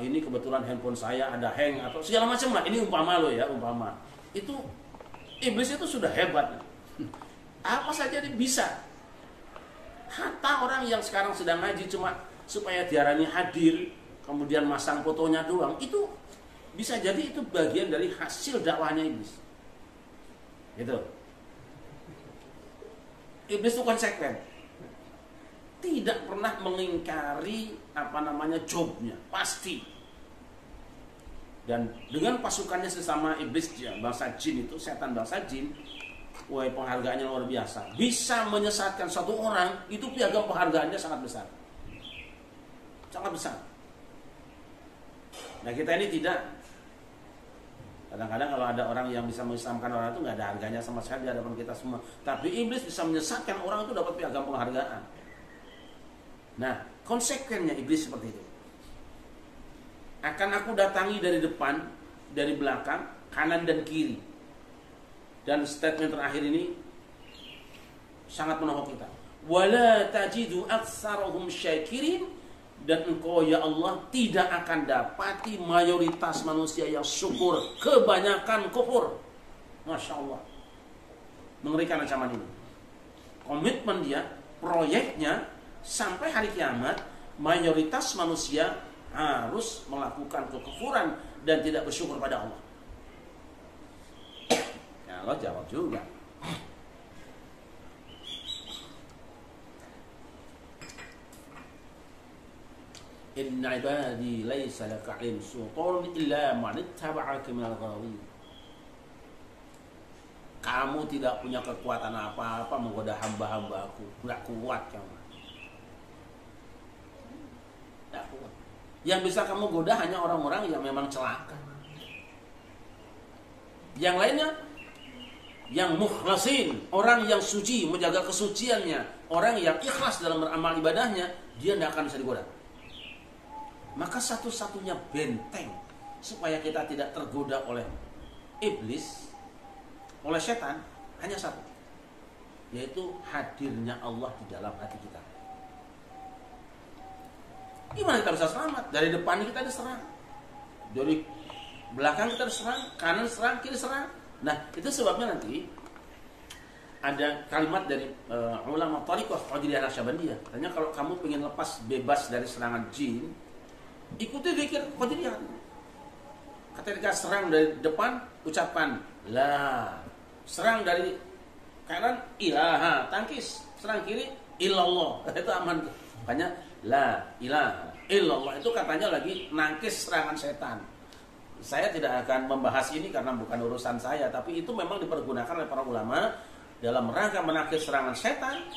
Ini kebetulan handphone saya ada hang atau segala macam lah. Ini umpama loh ya, umpama. Itu iblis itu sudah hebat. Apa saja dia bisa. Hatta orang yang sekarang sedang ngaji cuma supaya diarani hadir, kemudian masang fotonya doang, itu bisa jadi itu bagian dari hasil dakwahnya iblis. Gitu. Iblis itu konsekuen. tidak pernah mengingkari jobnya, pasti. Dan dengan pasukannya sesama iblis bangsa jin itu, setan bangsa jin, wah penghargaannya luar biasa. Bisa menyesatkan satu orang, itu piagam penghargaannya sangat besar. Sangat besar. Nah kita ini tidak. Kadang-kadang kalau ada orang yang bisa mengislamkan orang itu nggak ada harganya sama sekali di hadapan kita semua. Tapi iblis bisa menyesatkan orang itu dapat piagam penghargaan. Nah, konsekuensinya iblis seperti itu. Akan aku datangi dari depan, dari belakang, kanan dan kiri. Dan statement terakhir ini sangat menohok kita. Wala tajidu aktsarahum syakirin, dan engkau ya Allah tidak akan dapati mayoritas manusia yang syukur, kebanyakan kufur. Masya Allah, mengerikan ancaman ini. Komitmen dia, proyeknya sampai hari kiamat, mayoritas manusia harus melakukan kekufuran dan tidak bersyukur pada Allah. Ya Allah jawab juga. Inna ibadi laysa laka 'alaihim sultan illa man ittaba'aka minal ghawin. Kamu tidak punya kekuatan apa-apa menggoda hamba-hambaku. Enggak kuat kamu. Enggak kuat. Yang bisa kamu goda hanya orang-orang yang memang celaka. Yang lainnya yang mukhlasin, orang yang suci, menjaga kesuciannya, orang yang ikhlas dalam beramal ibadahnya, dia tidak akan bisa digoda. Maka satu-satunya benteng supaya kita tidak tergoda oleh iblis, oleh setan, hanya satu, yaitu hadirnya Allah di dalam hati kita. Gimana kita bisa selamat? Dari depan kita diserang, dari belakang kita diserang, kanan serang, kiri serang. Nah itu sebabnya nanti ada kalimat dari ulama Thariqah Qadiriyah Naqsyabandiyah. Katanya kalau kamu ingin lepas bebas dari serangan jin, ikuti zikir Qadiriyah. Ketika serang dari depan, ucapkan la. Serang dari kanan, ilaha. Tangkis. Serang kiri, illallah. Itu aman. Makanya la ilaha illallah itu katanya lagi nangkis serangan setan. Saya tidak akan membahas ini karena bukan urusan saya, tapi itu memang dipergunakan oleh para ulama dalam rangka menangkis serangan setan,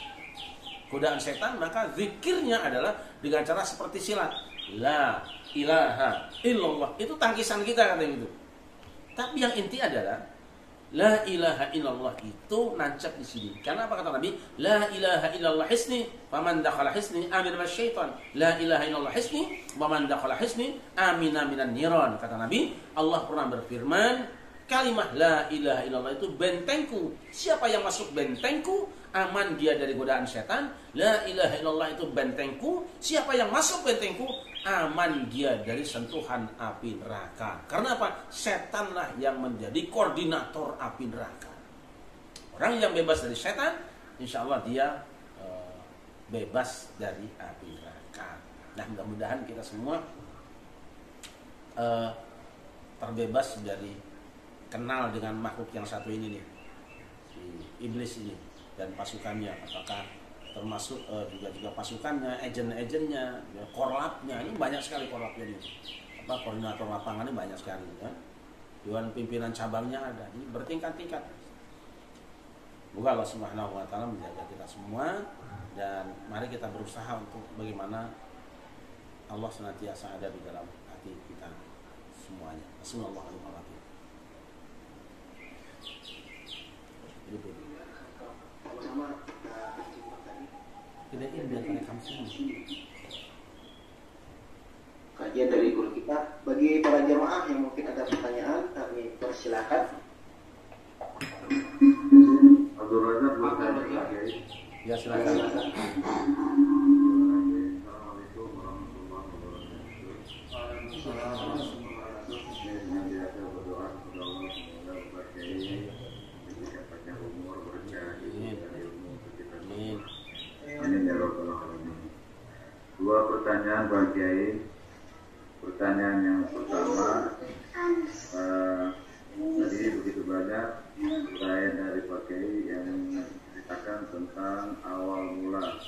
godaan setan. Maka zikirnya adalah dengan cara seperti silat. La ilaha illallah. Itu tangkisan kita katanya itu. Tapi yang inti adalah la ilaha illallah itu nancap di sini. Karena apa kata Nabi? La ilaha illallah hisni, faman dakhala hisni amin minasyaitan. La ilaha illallah hisni, faman dakhala hisni amina minan niran. Kata Nabi, Allah pernah berfirman, kalimat la ilaha illallah itu bentengku. Siapa yang masuk bentengku, aman dia dari godaan setan. La ilaha illallah itu bentengku. Siapa yang masuk bentengku, aman dia dari sentuhan api neraka. Karena apa? Setanlah yang menjadi koordinator api neraka. Orang yang bebas dari setan, insya Allah dia bebas dari api neraka. Nah mudah-mudahan kita semua terbebas dari kenal dengan makhluk yang satu ini nih, si iblis ini dan pasukannya. Apakah termasuk juga pasukannya, agen-agennya, korlapnya. Ini banyak sekali korlapnya ini. Koordinator lapangannya banyak sekali. Ya. Dewan pimpinan cabangnya ada. Ini bertingkat-tingkat. Semoga Allah Subhanahu Wa Taala menjaga kita semua, dan mari kita berusaha untuk bagaimana Allah senantiasa ada di dalam hati kita semuanya. Bismillahirrahmanirrahim. Tidak ini biar rekam semua. Kajian dari guru kita. Bagi para jemaah yang mungkin ada pertanyaan, kami persilakan. Abdul Razak bertanya. Ya silakan. Assalamualaikum warahmatullahi wabarakatuh. Senantiasa berdoa kepada Allah semoga Bapak Kiai diberikan panjang umur, berkah dari ilmu kita semua. Amin ya rabbal alamin. Dua pertanyaan Pak Kiai. Pertanyaan yang pertama, tadi begitu banyak uraian dari Pak Kiai yang menceritakan tentang awal mula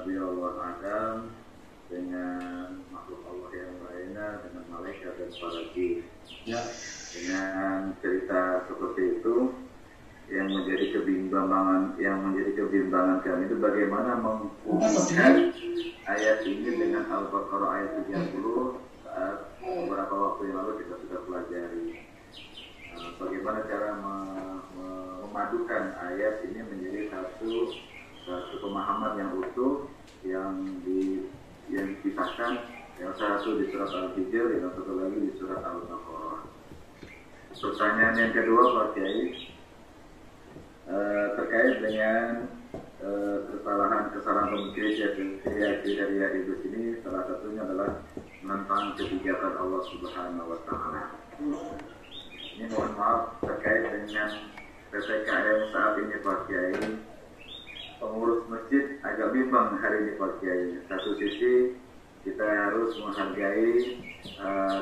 Nabi Allah Adam dengan makhluk Allah yang lainnya, dengan malaikat dan para jin. Ya. Dengan cerita seperti itu yang menjadi kebimbangan kami itu bagaimana menghubungkan ayat ini dengan Al-Baqarah ayat 30 saat beberapa waktu yang lalu kita sudah pelajari. Bagaimana cara memadukan ayat ini menjadi satu pemahaman yang utuh yang dipisahkan, yang satu di surat Al-Hijr, yang satu lagi di surat Al-Baqarah. Pertanyaan yang kedua Pak Kiai, terkait dengan kesalahan pemikiran kriteria iblis ini, salah satunya adalah menentang kebijakan Allah Subhanahu wa Ta'ala. Ini mohon maaf terkait dengan PPKM saat ini Pak Kiai, pengurus masjid agak bimbang hari ini Pak Kiai. Satu sisi kita harus menghargai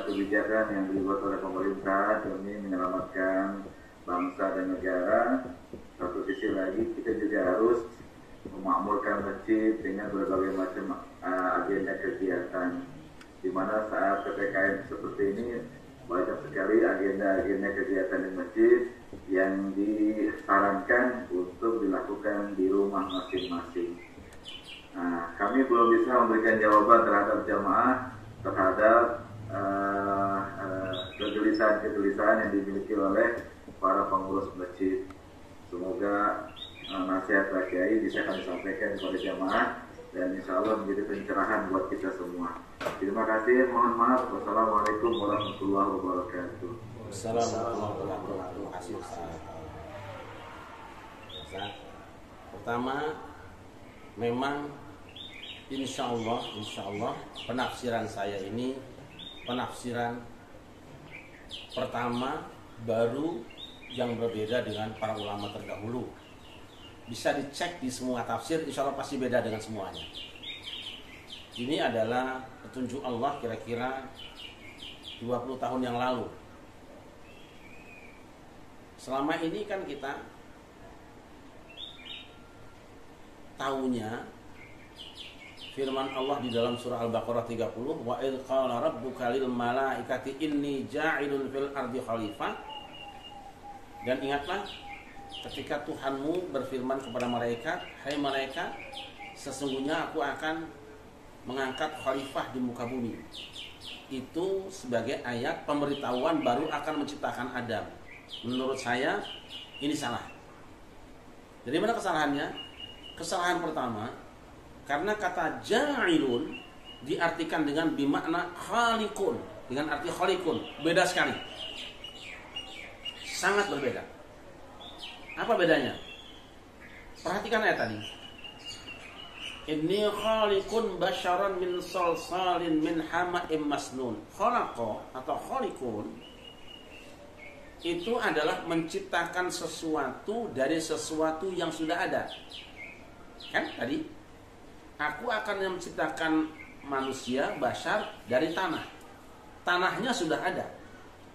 kebijakan yang dibuat oleh pemerintah demi menyelamatkan bangsa dan negara. Satu sisi lagi kita juga harus memakmurkan masjid dengan berbagai macam agenda kegiatan, di mana saat PPKM seperti ini banyak sekali agenda-agenda kegiatan di masjid yang disarankan untuk dilakukan di rumah masing-masing. Nah, kami belum bisa memberikan jawaban terhadap jamaah terhadap kegelisahan yang dimiliki oleh para pengurus masjid. Semoga nasihat Pak Kiai bisa kami sampaikan kepada jamaah dan insya Allah menjadi pencerahan buat kita semua. Terima kasih, mohon maaf. Wassalamualaikum warahmatullahi wabarakatuh. Assalamualaikum warahmatullahi wabarakatuh. Pertama, memang insya Allah penafsiran saya ini penafsiran pertama baru yang berbeda dengan para ulama terdahulu. Bisa dicek di semua tafsir, insya Allah pasti beda dengan semuanya. Ini adalah petunjuk Allah kira-kira 20 tahun yang lalu. Selama ini kan kita tahunya firman Allah di dalam surah Al-Baqarah 30, wa idz qala rabbuka lil malaikati inni ja'ilun fil ardi khalifah. Dan ingatlah ketika Tuhanmu berfirman kepada malaikat, hai malaikat, sesungguhnya aku akan mengangkat khalifah di muka bumi. Itu sebagai ayat pemberitahuan baru akan menciptakan Adam. Menurut saya ini salah. Dari mana kesalahannya? Kesalahan pertama, karena kata ja'ilun diartikan dengan bimakna khaliqun, dengan arti khaliqun, beda sekali. Sangat berbeda. Apa bedanya? Perhatikan ayat tadi. Inni khaliqun basyaran min salsalin min hama'im masnun. Khalaqa atau khaliqun itu adalah menciptakan sesuatu dari sesuatu yang sudah ada. Kan tadi aku akan menciptakan manusia basyar dari tanah. Tanahnya sudah ada,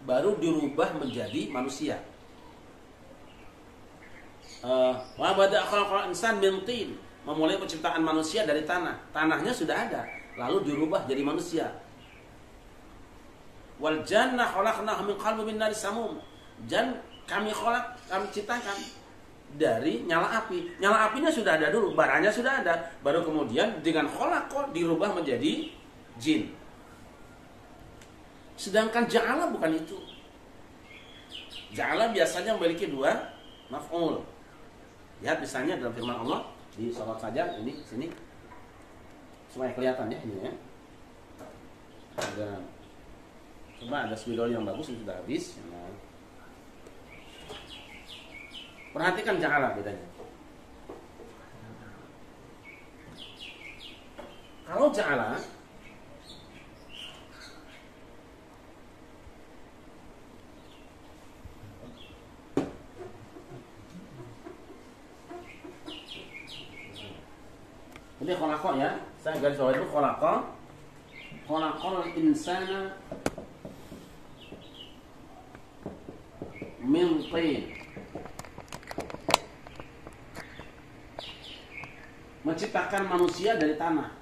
baru dirubah menjadi manusia. Wa bada khalaqal insan min tin, memulai penciptaan manusia dari tanah. Tanahnya sudah ada, lalu dirubah jadi manusia. Wal janna khalaqnahu min qalbin min nar samum. Jan kami ciptakan dari nyala api. Nyala apinya sudah ada dulu, baranya sudah ada, baru kemudian dengan khalaqa dirubah menjadi jin. Sedangkan ja'ala bukan itu. Ja'ala biasanya memiliki dua maf'ul. Lihat misalnya dalam firman Allah di surat Fajar ini sini supaya kelihatan ya ini ya. Ada spidol yang bagus yang sudah habis. Nah, perhatikan ja'ala bedanya. Kalau ja'ala ini khalaqa ya, saya garis bawah itu khalaqal insana min tin. menciptakan manusia dari tanah.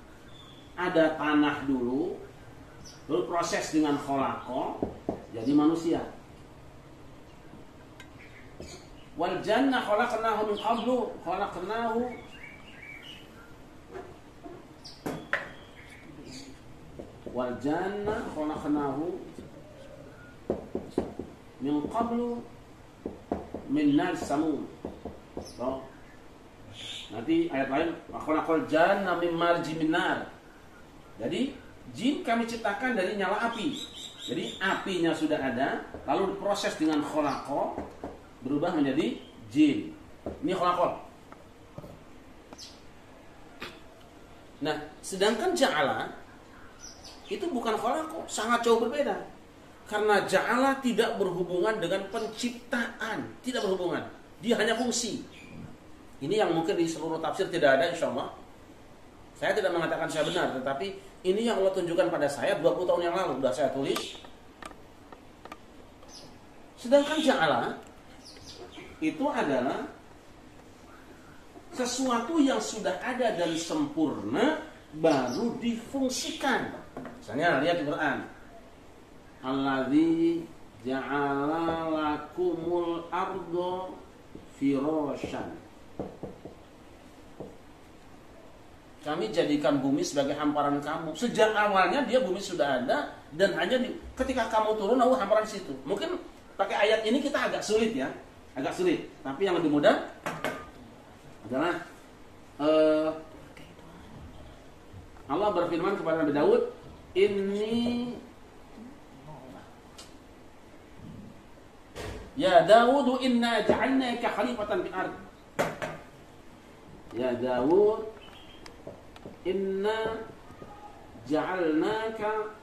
Ada tanah dulu, lalu proses dengan khalaqah jadi manusia. Wal jannah khalaqnahu min qablu khalaqnahu wal jannah khalaqnahu min qablu min nar samum. So, nanti ayat lain khalaqal janna min marji min nar. Jadi jin kami ciptakan dari nyala api. Jadi apinya sudah ada, lalu diproses dengan khalaqah berubah menjadi jin. Ini khalaqah. Nah, sedangkan ja'ala itu bukan khalaqah, sangat jauh berbeda. Karena ja'ala tidak berhubungan dengan penciptaan, tidak berhubungan. Dia hanya fungsi. Ini yang mungkin di seluruh tafsir tidak ada, insyaallah. Saya tidak mengatakan saya benar, tetapi ini yang Allah tunjukkan pada saya 20 tahun yang lalu, sudah saya tulis. Sedangkan ja'ala itu adalah sesuatu yang sudah ada dan sempurna baru difungsikan. Misalnya lihat di Quran. Alladzi ja'ala lakumul ardo firasyan. Kami jadikan bumi sebagai hamparan kamu. Sejak awalnya dia bumi sudah ada dan hanya ketika kamu turun lalu hamparan di situ. Mungkin pakai ayat ini kita agak sulit ya. Agak sulit, tapi yang lebih mudah adalah Allah berfirman kepada Nabi Daud, "Inni ya Daud inna ja'alnaka khalifatan fil ard." Ya Daud, inna ja'alnaka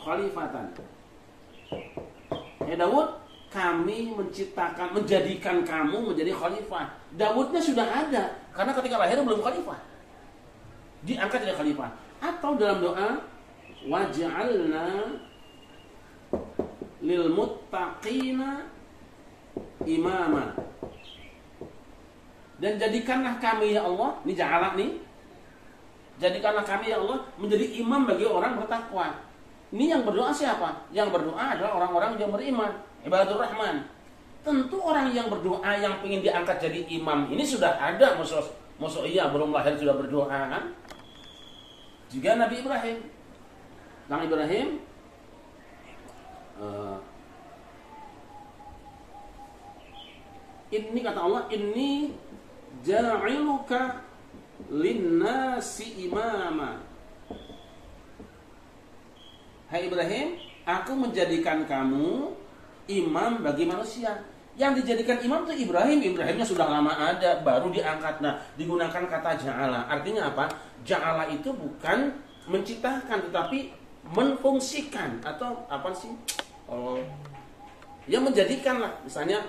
khalifatan. Ya Daud, kami menjadikan kamu menjadi khalifah. Daudnya sudah ada, karena ketika lahir belum khalifah. Diangkat jadi khalifah. Atau dalam doa, waj'alna lil muttaqina imama. Dan jadikanlah kami ya Allah, ini ja'ala nih. Jadikanlah kami ya Allah menjadi imam bagi orang bertakwa. Ini yang berdoa siapa? Yang berdoa adalah orang-orang yang beriman. Ibadur Rahman. Tentu orang yang berdoa yang ingin diangkat jadi imam ini sudah ada, maksud iya belum lahir sudah berdoa kan? Juga Nabi Ibrahim. Nabi Ibrahim ini kata Allah, inni ja'iluka linnasi imama. Hai Ibrahim, aku menjadikan kamu imam bagi manusia. Yang dijadikan imam itu Ibrahim. Ibrahimnya sudah lama ada, baru diangkat. Nah, digunakan kata ja'ala. Artinya apa? Ja'ala itu bukan menciptakan, tetapi menfungsikan. Atau apa sih? Ya menjadikan lah. Misalnya,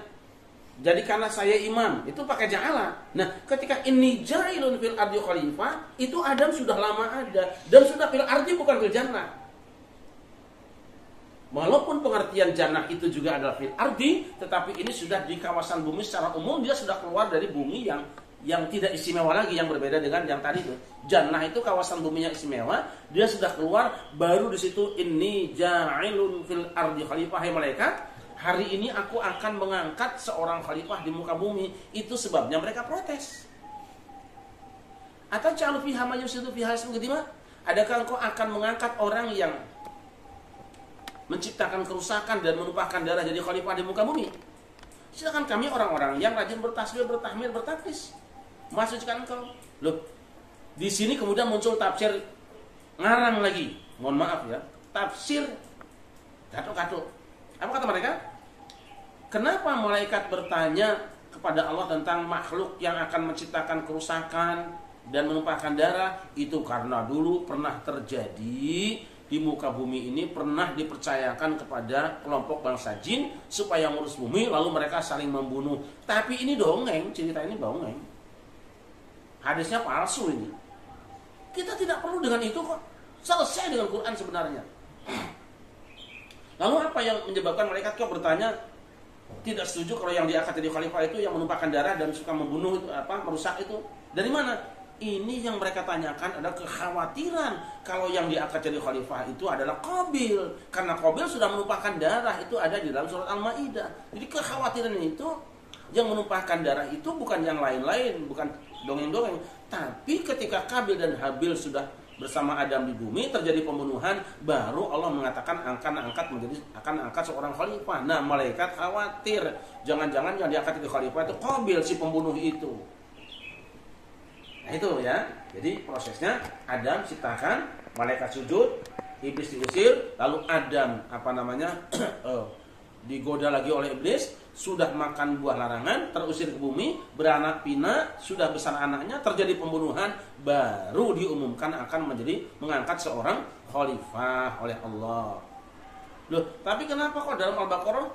jadikanlah saya imam. Itu pakai ja'ala. Nah, ketika ini ja'ilun fil ardi khalifah, itu Adam sudah lama ada. Dan sudah fil ardi bukan fil jannah. Walaupun pengertian jannah itu juga adalah fil ardi, tetapi ini sudah di kawasan bumi secara umum, dia sudah keluar dari bumi yang tidak istimewa lagi, yang berbeda dengan yang tadi itu. Jannah itu kawasan bumi yang istimewa, dia sudah keluar, baru di situ inni ja'ilun fil ardi khalifah. Hai malaikat, hari ini aku akan mengangkat seorang khalifah di muka bumi. Itu sebabnya mereka protes. Atau ja'alu fiha ma yufsidu fiha ismuka. Adakah engkau akan mengangkat orang yang menciptakan kerusakan dan menumpahkan darah jadi khalifah di muka bumi? Silakan kami orang-orang yang rajin bertasbih, bertahmid, bertakbir. Masukkan engkau. Loh, di sini kemudian muncul tafsir ngarang lagi. Mohon maaf ya, tafsir gatuk-gatuk. Apa kata mereka? Kenapa malaikat bertanya kepada Allah tentang makhluk yang akan menciptakan kerusakan dan menumpahkan darah? Itu karena dulu pernah terjadi di muka bumi ini, pernah dipercayakan kepada kelompok bangsa jin supaya ngurus bumi, lalu mereka saling membunuh. Tapi ini dongeng, cerita ini dongeng. Hadisnya palsu ini. Kita tidak perlu dengan itu kok. Selesai dengan Quran sebenarnya. Lalu apa yang menyebabkan mereka kok bertanya tidak setuju kalau yang diangkat jadi khalifah itu yang menumpahkan darah dan suka membunuh, merusak itu? Dari mana? Ini yang mereka tanyakan adalah kekhawatiran kalau yang diangkat jadi khalifah itu adalah Qabil. Karena Qabil sudah menumpahkan darah, itu ada di dalam surat Al-Maidah. Jadi kekhawatiran itu, yang menumpahkan darah itu bukan yang lain-lain, bukan dongeng-dongeng. Tapi ketika Qabil dan Habil sudah bersama Adam di bumi, terjadi pembunuhan, baru Allah mengatakan akan angkat seorang khalifah. Nah, malaikat khawatir, jangan-jangan yang diangkat jadi khalifah itu Qabil, si pembunuh itu. Nah, itu ya. Jadi prosesnya Adam ciptakan, malaikat sujud, iblis diusir, lalu Adam digoda lagi oleh iblis, sudah makan buah larangan, terusir ke bumi, beranak pinak, sudah besar anaknya, terjadi pembunuhan, baru diumumkan akan mengangkat seorang khalifah oleh Allah. Loh, tapi kenapa kok dalam Al-Baqarah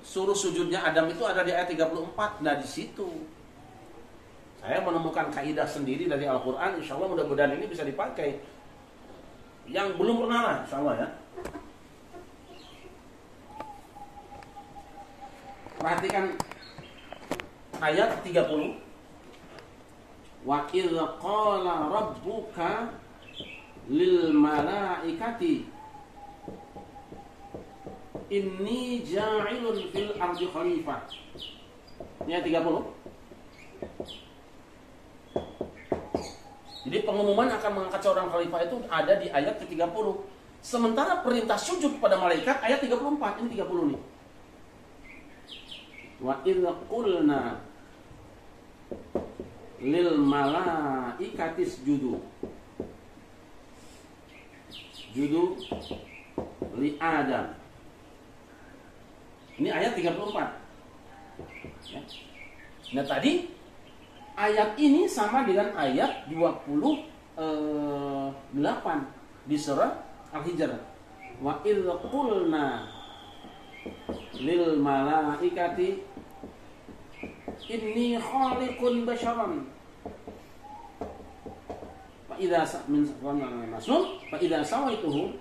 suruh sujudnya Adam itu ada di ayat 34? Nah, di situ saya menemukan kaidah sendiri dari Al-Quran. Insya Allah mudah-mudahan ini bisa dipakai. Yang belum pernah lah, insya Allah ya. Perhatikan ayat 30. Wa idz qala rabbuka lil malaikati inni ja'ilun fil ardi khalifah. Ini ayat 30. Jadi pengumuman akan mengangkat seorang khalifah itu ada di ayat ke-30. Sementara perintah sujud pada malaikat ayat 34. Ini 30 nih. Wa idz qulna lil malaikati isjudu li Adam. Ini ayat 34. Ya. Nah, tadi ayat ini sama dengan ayat 28 di surah Al-Hijr. Wa idz qulna lil malaikati inni khaliqun basharan fa idza sawaituhu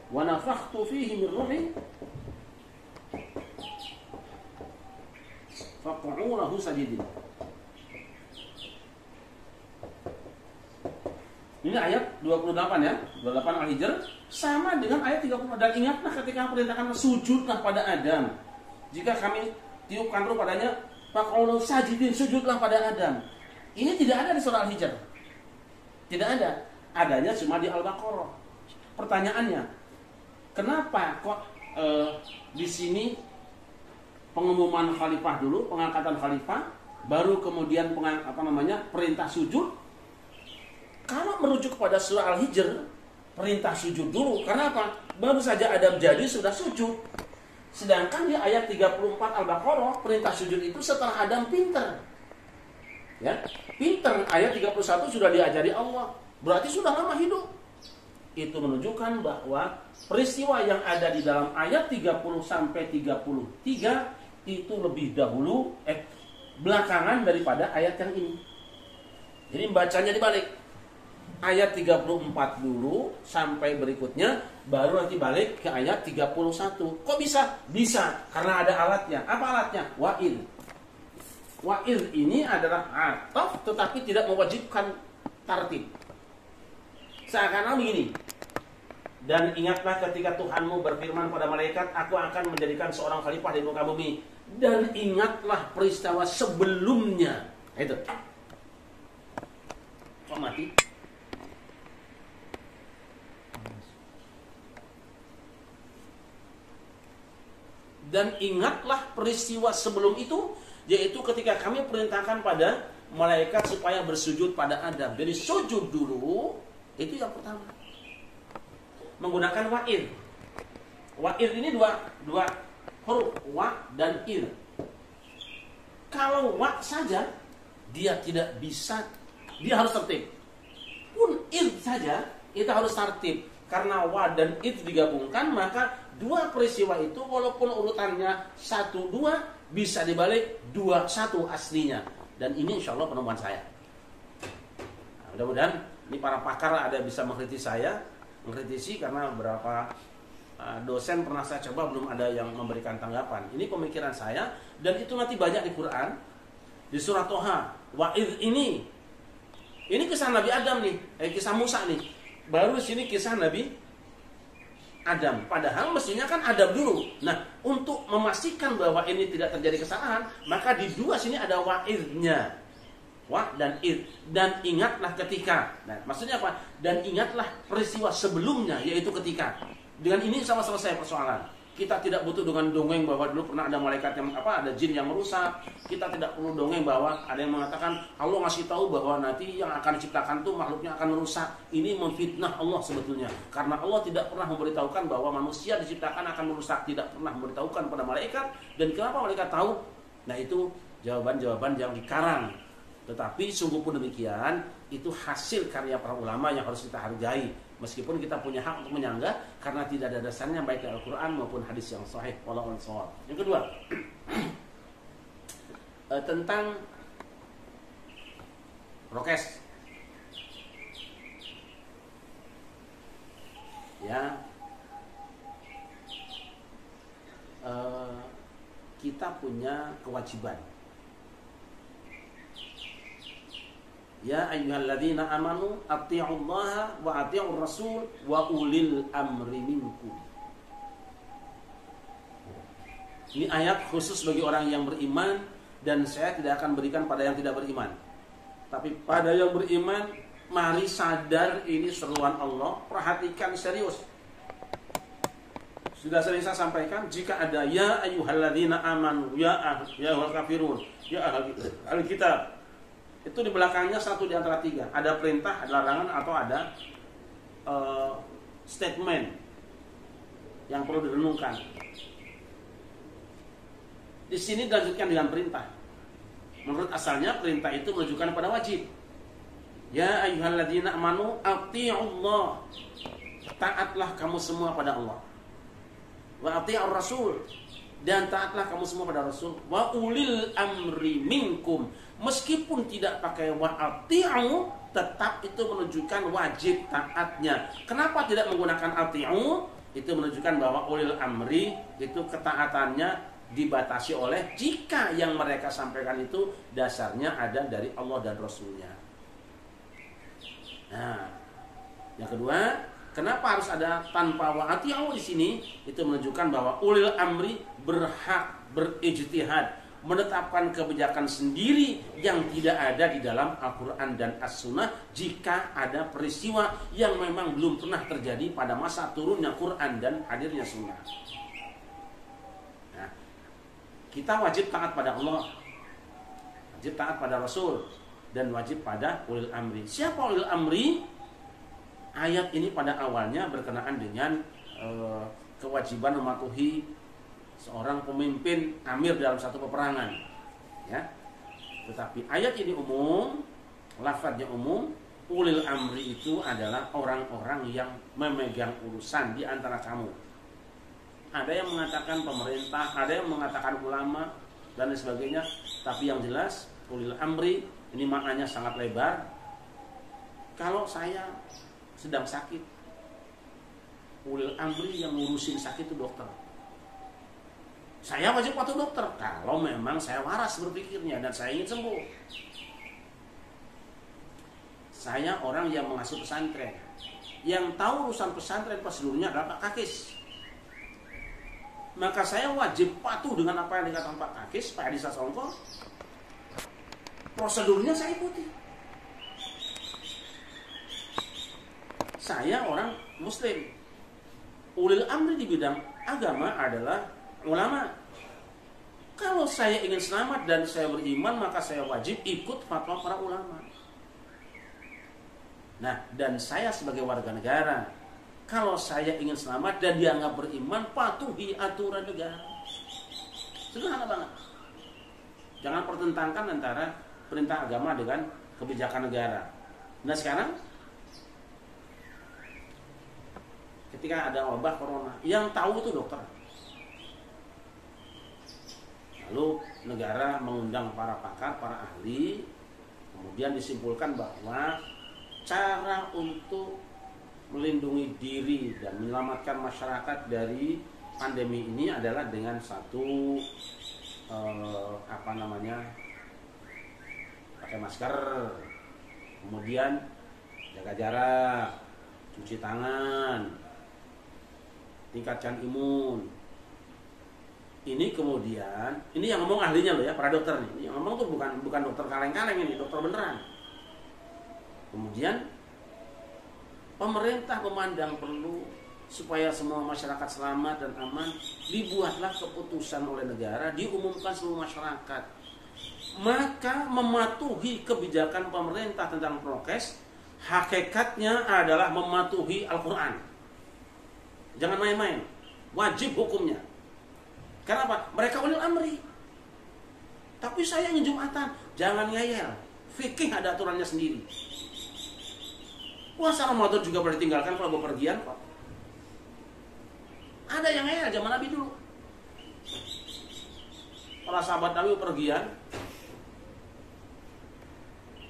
wa nafakhtu fihi min ruhi faq'u lahu sajidin. Ini ayat 28 ya, 28 Al-Hijr sama dengan ayat 30. Dan ingatlah ketika perintahkan sujudlah pada Adam. Jika kami tiupkan roh padanya, faq'u lahu sajidin, sujudlah pada Adam. Ini tidak ada di surah Al-Hijr. Tidak ada. Adanya cuma di Al-Baqarah. Pertanyaannya, kenapa kok di sini pengumuman khalifah dulu, pengangkatan khalifah, baru kemudian perintah sujud? Kalau merujuk kepada surah Al-Hijr, perintah sujud dulu. Karena apa? Baru saja Adam jadi sudah sujud. Sedangkan di ayat 34 Al-Baqarah, perintah sujud itu setelah Adam pinter. Ya, pinter. Ayat 31 sudah diajari Allah. Berarti sudah lama hidup. Itu menunjukkan bahwa peristiwa yang ada di dalam ayat 30 sampai 33 itu lebih dahulu belakangan daripada ayat yang ini. Jadi bacanya dibalik. Ayat 34 dulu sampai berikutnya, baru nanti balik ke ayat 31. Kok bisa? Bisa, karena ada alatnya. Apa alatnya? Wa'il. Wa'il ini adalah ataf tetapi tidak mewajibkan tartib. Seakan-akan begini. Dan ingatlah ketika Tuhanmu berfirman pada malaikat, aku akan menjadikan seorang khalifah di muka bumi. Dan ingatlah peristiwa sebelumnya. Itu. Kok mati? Dan ingatlah peristiwa sebelum itu, yaitu ketika kami perintahkan pada malaikat supaya bersujud pada Adam. Jadi sujud dulu, itu yang pertama. Menggunakan wa'il. Wa'il ini dua huruf, wa dan il. Kalau wa saja, dia tidak bisa, dia harus tertib. Pun il saja, itu harus tertib. Karena wa dan il digabungkan, maka dua peristiwa itu walaupun urutannya 1, 2 bisa dibalik 2, 1 aslinya. Dan ini insya Allah penemuan saya. Nah, mudah-mudahan ini para pakar ada bisa mengkritisi karena beberapa dosen pernah saya coba belum ada yang memberikan tanggapan. Ini pemikiran saya dan itu nanti banyak di Quran. Di surah Toha, wa'idh ini kisah Nabi Adam nih, kisah Musa nih. Baru di sini kisah Nabi Adam. Padahal mestinya kan Adam dulu. Nah, untuk memastikan bahwa ini tidak terjadi kesalahan, maka di dua sini ada wa'idhnya. Wa dan id. Dan ingatlah ketika. Nah, maksudnya apa? Dan ingatlah peristiwa sebelumnya, yaitu ketika. Dengan ini sama selesai persoalan. Kita tidak butuh dengan dongeng bahwa dulu pernah ada malaikat yang ada jin yang merusak. Kita tidak perlu dongeng bahwa ada yang mengatakan Allah ngasih tahu bahwa nanti yang akan diciptakan itu makhluknya akan merusak. Ini memfitnah Allah sebetulnya. Karena Allah tidak pernah memberitahukan bahwa manusia diciptakan akan merusak, tidak pernah memberitahukan pada malaikat. Dan kenapa malaikat tahu? Nah, itu jawaban-jawaban yang dikarang. Tetapi sungguh pun demikian, itu hasil karya para ulama yang harus kita hargai. Meskipun kita punya hak untuk menyanggah karena tidak ada dasarnya baik di Al-Quran maupun hadis yang sahih. Wallahu a'lam. Yang kedua, tentang prokes. Ya, kita punya kewajiban. Ya ayyuhalladzina amanu atti'ullaha wa atti'ur rasul wa ulil amri minkum. Ini ayat khusus bagi orang yang beriman, dan saya tidak akan berikan pada yang tidak beriman. Tapi pada yang beriman, mari sadar ini seruan Allah, perhatikan serius. Sudah sering saya sampaikan, jika ada ya ayyuhalladzina amanu, ya ahlul kafirun, ya ahlul kitab, itu di belakangnya satu di antara tiga. Ada perintah, ada larangan, atau ada statement yang perlu direnungkan. Di sini dilanjutkan dengan perintah. Menurut asalnya perintah itu menunjukkan pada wajib. Ya ayyuhalladzina amanu atti'ullah. Taatlah kamu semua pada Allah. Wa atti'ur rasul. Dan taatlah kamu semua pada Rasul. Wa ulil amri minkum. Meskipun tidak pakai wa'ati'u, tetap itu menunjukkan wajib taatnya. Kenapa tidak menggunakan ati'u? Itu menunjukkan bahwa ulil amri itu ketaatannya dibatasi oleh jika yang mereka sampaikan itu dasarnya ada dari Allah dan Rasulnya. Nah, yang kedua, kenapa harus ada tanpa wa'ati'u di sini? Itu menunjukkan bahwa ulil amri berhak berijtihad, menetapkan kebijakan sendiri yang tidak ada di dalam Al-Quran dan As-Sunnah jika ada peristiwa yang memang belum pernah terjadi pada masa turunnya Quran dan hadirnya Sunnah. Nah, kita wajib taat pada Allah, wajib taat pada Rasul, dan wajib pada ulil amri. Siapa ulil amri? Ayat ini pada awalnya berkenaan dengan kewajiban mematuhi seorang pemimpin amir dalam satu peperangan, ya. Tetapi ayat ini umum, lafadznya umum. Ulil amri itu adalah orang-orang yang memegang urusan di antara kamu. Ada yang mengatakan pemerintah, ada yang mengatakan ulama dan lain sebagainya. Tapi yang jelas ulil amri ini maknanya sangat lebar. Kalau saya sedang sakit, ulil amri yang ngurusin sakit itu dokter. Saya wajib patuh dokter kalau memang saya waras berpikirnya dan saya ingin sembuh. Saya orang yang mengasuh pesantren, yang tahu urusan pesantren prosedurnya adalah Pak Kakis. Maka saya wajib patuh dengan apa yang dikatakan Pak Kakis, Pak Edi Sasongko. Prosedurnya saya ikuti. Saya orang Muslim. Ulil amri di bidang agama adalah ulama. Kalau saya ingin selamat dan saya beriman, maka saya wajib ikut fatwa para ulama. Nah, dan saya sebagai warga negara, kalau saya ingin selamat dan dianggap beriman, patuhi aturan negara. Sederhana banget. Jangan pertentangkan antara perintah agama dengan kebijakan negara. Nah, sekarang ketika ada wabah corona, yang tahu itu dokter. Lalu negara mengundang para pakar, para ahli, kemudian disimpulkan bahwa cara untuk melindungi diri dan menyelamatkan masyarakat dari pandemi ini adalah dengan satu pakai masker, kemudian jaga jarak, cuci tangan, tingkatkan imun. Ini kemudian, ini yang ngomong ahlinya loh ya, para dokter nih. Yang ngomong tuh bukan dokter kaleng-kaleng ini, dokter beneran. Kemudian pemerintah memandang perlu supaya semua masyarakat selamat dan aman, dibuatlah keputusan oleh negara, diumumkan seluruh masyarakat. Maka mematuhi kebijakan pemerintah tentang prokes, hakikatnya adalah mematuhi Al-Quran. Jangan main-main, wajib hukumnya. Kenapa? Mereka ulil amri. Tapi saya ingin Jumatan, jangan ngeyel. Fikih ada aturannya sendiri. Puasa Ramadan juga boleh ditinggalkan kalau bepergian kok. Ada yang ngeyel zaman Nabi dulu. Para sahabat Nabi bepergian,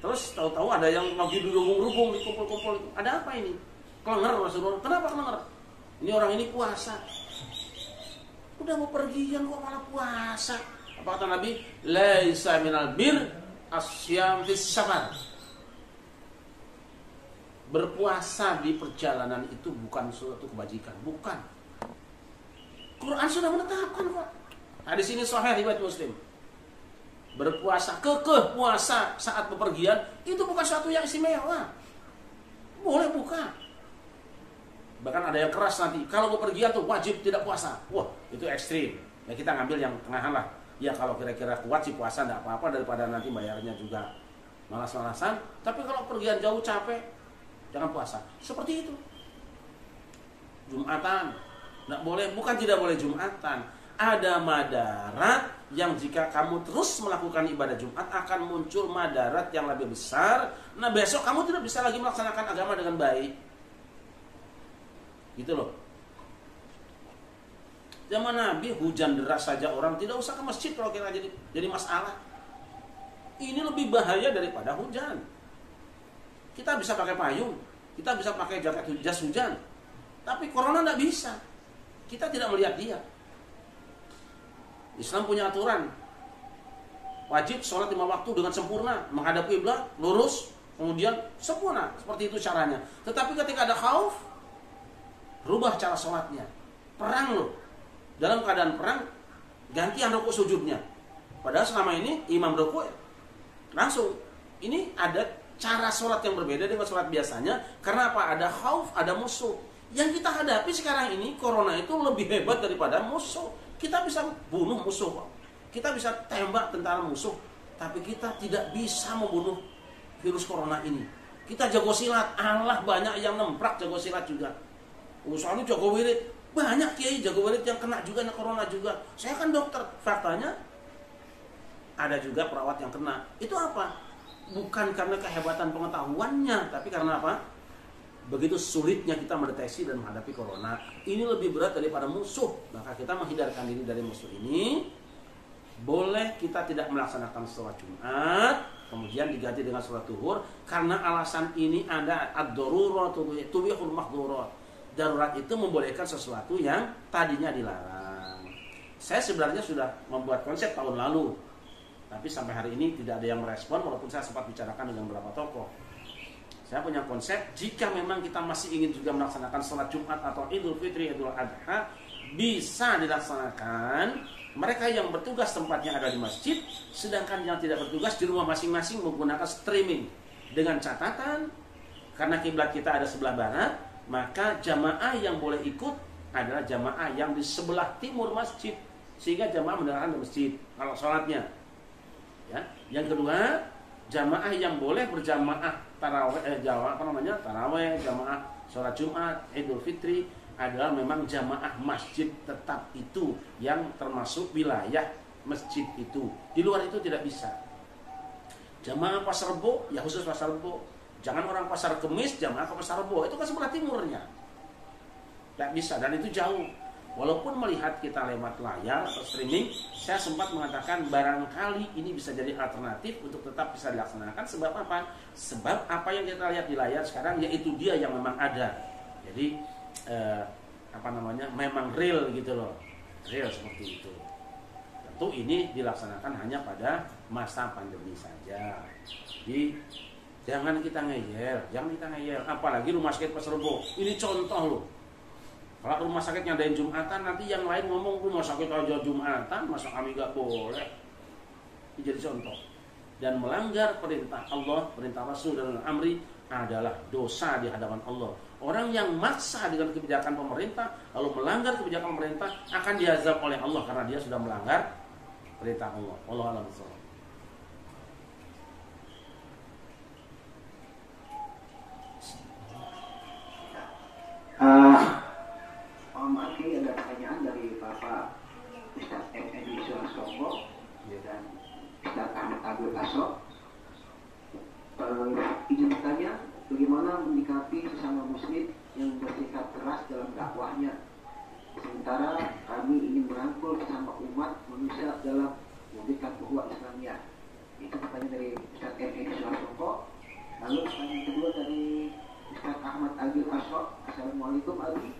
terus tahu-tahu ada yang lagi dirubung-rubung, dikumpul-kumpul. Ada apa ini? Kelenger Rasulullah. Kenapa kelenger? Ini orang ini puasa. Udah mau pergian kok malah puasa. Apa kata Nabi? Laisa minal bir asyam fis safar. Berpuasa di perjalanan itu bukan suatu kebajikan, bukan. Quran sudah menetapkan kok. Hadis ini sahih riwayat Muslim. Berpuasa, kekeh puasa saat bepergian itu bukan suatu yang istimewa. Boleh buka. Bahkan ada yang keras nanti, kalau bepergian tuh wajib tidak puasa. Wah, itu ekstrim. Ya kita ngambil yang tengahan lah. Ya kalau kira-kira kuat sih puasa enggak apa-apa daripada nanti bayarnya juga malas-malasan. Tapi kalau pergian jauh capek, jangan puasa. Seperti itu. Jumatan enggak boleh, bukan tidak boleh Jumatan. Ada madarat yang jika kamu terus melakukan ibadah Jumat akan muncul madarat yang lebih besar. Nah besok kamu tidak bisa lagi melaksanakan agama dengan baik. Gitu loh. Zaman Nabi hujan deras saja orang tidak usah ke masjid kalau kira jadi masalah. Ini lebih bahaya daripada hujan. Kita bisa pakai payung, kita bisa pakai jaket jas hujan, tapi corona tidak bisa. Kita tidak melihat dia. Islam punya aturan. Wajib sholat 5 waktu dengan sempurna, menghadap kiblat, lurus, kemudian sempurna. Seperti itu caranya. Tetapi ketika ada khauf, rubah cara sholatnya. Perang loh. Dalam keadaan perang, gantian rukuk sujudnya. Padahal selama ini imam rukuk langsung. Ini ada cara sholat yang berbeda dengan sholat biasanya. Karena apa? Ada khauf, ada musuh. Yang kita hadapi sekarang ini, corona itu lebih hebat daripada musuh. Kita bisa bunuh musuh kok. Kita bisa tembak tentara musuh. Tapi kita tidak bisa membunuh virus corona ini. Kita jago silat. Allah banyak yang nemprak jago silat juga. Soalnya jago wirid. Banyak kiai jago wirid yang kena juga corona juga. Saya kan dokter. Faktanya ada juga perawat yang kena. Itu apa? Bukan karena kehebatan pengetahuannya, tapi karena apa? Begitu sulitnya kita mendeteksi dan menghadapi corona. Ini lebih berat daripada musuh. Maka kita menghindarkan diri dari musuh ini. Boleh kita tidak melaksanakan sholat Jumat, kemudian diganti dengan sholat zuhur. Karena alasan ini ada ad-darurat tubihul mahdurat. Darurat itu membolehkan sesuatu yang tadinya dilarang. Saya sebenarnya sudah membuat konsep tahun lalu, tapi sampai hari ini tidak ada yang merespon, walaupun saya sempat bicarakan dengan beberapa tokoh. Saya punya konsep, jika memang kita masih ingin juga melaksanakan sholat Jumat atau Idul Fitri, Idul Adha, bisa dilaksanakan. Mereka yang bertugas tempatnya ada di masjid, sedangkan yang tidak bertugas di rumah masing-masing menggunakan streaming. Dengan catatan, karena kiblat kita ada sebelah barat, maka jamaah yang boleh ikut adalah jamaah yang di sebelah timur masjid, sehingga jamaah mendengarkan di masjid kalau sholatnya. Ya. Yang kedua, jamaah yang boleh berjamaah taraweh, jamaah sholat Jumat, Idul Fitri adalah memang jamaah masjid tetap itu yang termasuk wilayah masjid itu. Di luar itu tidak bisa. Jamaah Pasar Rebo, ya khusus Pasar Rebo. Jangan orang Pasar Kemis, jamaah ke Pasar Rebo. Itu kan sebelah timurnya. Tidak bisa, dan itu jauh. Walaupun melihat kita lewat layar atau streaming, saya sempat mengatakan barangkali ini bisa jadi alternatif untuk tetap bisa dilaksanakan. Sebab apa? Sebab apa yang kita lihat di layar sekarang yaitu dia yang memang ada. Jadi memang real gitu loh, real seperti itu. Tentu ini dilaksanakan hanya pada masa pandemi saja. Jadi jangan kita ngeyel, apalagi rumah sakit Pasar Rebo. Ini contoh loh. Kalau rumah sakit ngadain Jumatan, nanti yang lain ngomong rumah sakit aja Jumatan, masa kami gak boleh. Ini jadi contoh. Dan melanggar perintah Allah, perintah Rasul dan amri adalah dosa di hadapan Allah. Orang yang maksa dengan kebijakan pemerintah, lalu melanggar kebijakan pemerintah, akan diazab oleh Allah karena dia sudah melanggar perintah Allah. Wallahu a'lam bishawab. Maaf, ini ada pertanyaan dari Bapak Ustaz Edi Suarsono dan Ustaz Ahmad Abdul Asok. Izin bertanya, bagaimana menyikapi sesama muslim yang bersikap keras dalam dakwahnya, sementara kami ingin merangkul sesama umat manusia dalam memberikan ukhuwah Islamiyah. Itu pertanyaan dari Ustaz Edi Suarsono. Lalu pertanyaan kedua dari Ustaz Ahmad Abdul Asok. Assalamualaikum Abi.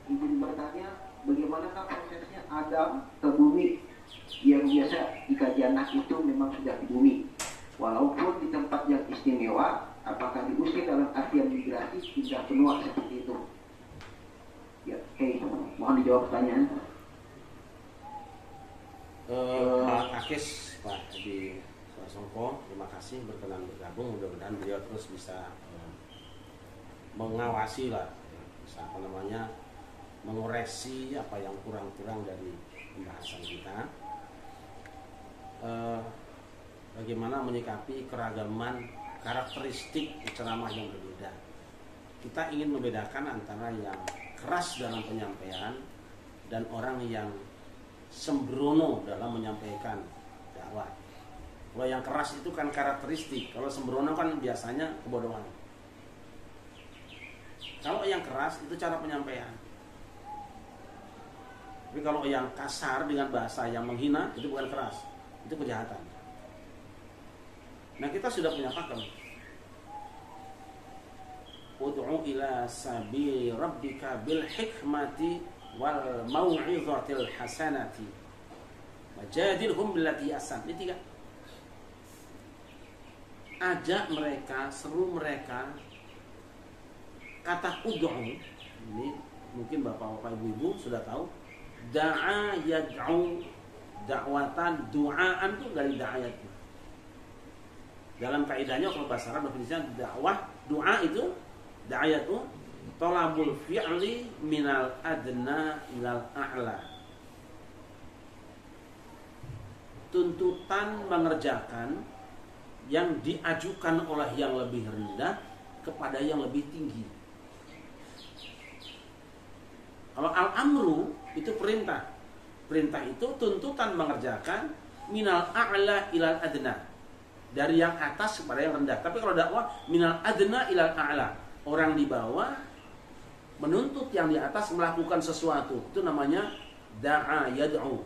Izin bertanya, bagaimanakah prosesnya Adam ke bumi? Yang biasa di kajian Nas itu memang sudah di bumi, walaupun di tempat yang istimewa. Apakah diusir dalam artian migrasi pindah benua seperti itu? Ya, mohon dijawab pertanyaan. Pak Akis, Pak Edi Suarsono, terima kasih berkenan bergabung. Mudah-mudahan beliau terus bisa mengawasi lah, bisa mengoreksi apa yang kurang-kurang dari pembahasan kita. Bagaimana menyikapi keragaman karakteristik ceramah yang berbeda. Kita ingin membedakan antara yang keras dalam penyampaian dan orang yang sembrono dalam menyampaikan dakwah. Kalau yang keras itu kan karakteristik, kalau sembrono kan biasanya kebodohan. Kalau yang keras itu cara penyampaian. Tapi kalau yang kasar dengan bahasa yang menghina, itu bukan keras, itu kejahatan. Nah, kita sudah punya pakem. Ud'u ila sabili rabbika bil hikmati wal mau'izatil hasanati wajadilhum billati ahsan. Ini 3. Ajak mereka, seru mereka. Kata ud'u ini mungkin bapak-bapak ibu-ibu sudah tahu. Da'a yad'u, dakwatan, du'aan itu dari da'ayat. Dalam kaidahnya kalau bahasa Arab definisinya dakwah, doa itu da'ayat itu talabul fi'li minal adna ilal a'la. Tuntutan mengerjakan yang diajukan oleh yang lebih rendah kepada yang lebih tinggi. Kalau al-amru itu perintah. Perintah itu tuntutan mengerjakan minal a'la ilal adna. Dari yang atas kepada yang rendah. Tapi kalau dakwah minal adna ilal a'la. Orang di bawah menuntut yang di atas melakukan sesuatu. Itu namanya da'a yad'u.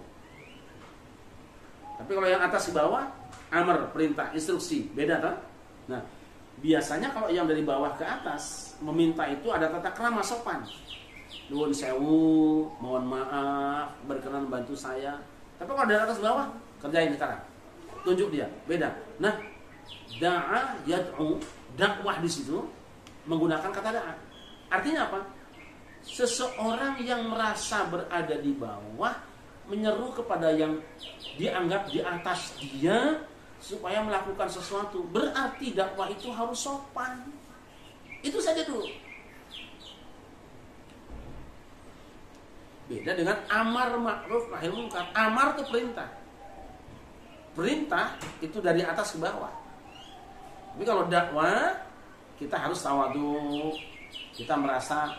Tapi kalau yang atas ke bawah, amr, perintah, instruksi. Beda tak? Nah, biasanya kalau yang dari bawah ke atas meminta itu ada tata krama sopan. Nuwun sewu, mohon maaf, berkenan bantu saya. Tapi kalau dari atas bawah, kerjain sekarang. Tunjuk dia, beda. Nah, da'a yad'u, dakwah di situ menggunakan kata da'a. Artinya apa? Seseorang yang merasa berada di bawah menyeru kepada yang dianggap di atas dia supaya melakukan sesuatu. Berarti dakwah itu harus sopan. Itu saja dulu. Beda dengan amar ma'ruf nahi munkar. Amar itu perintah. Perintah itu dari atas ke bawah. Tapi kalau dakwah kita harus tawadhu. Kita merasa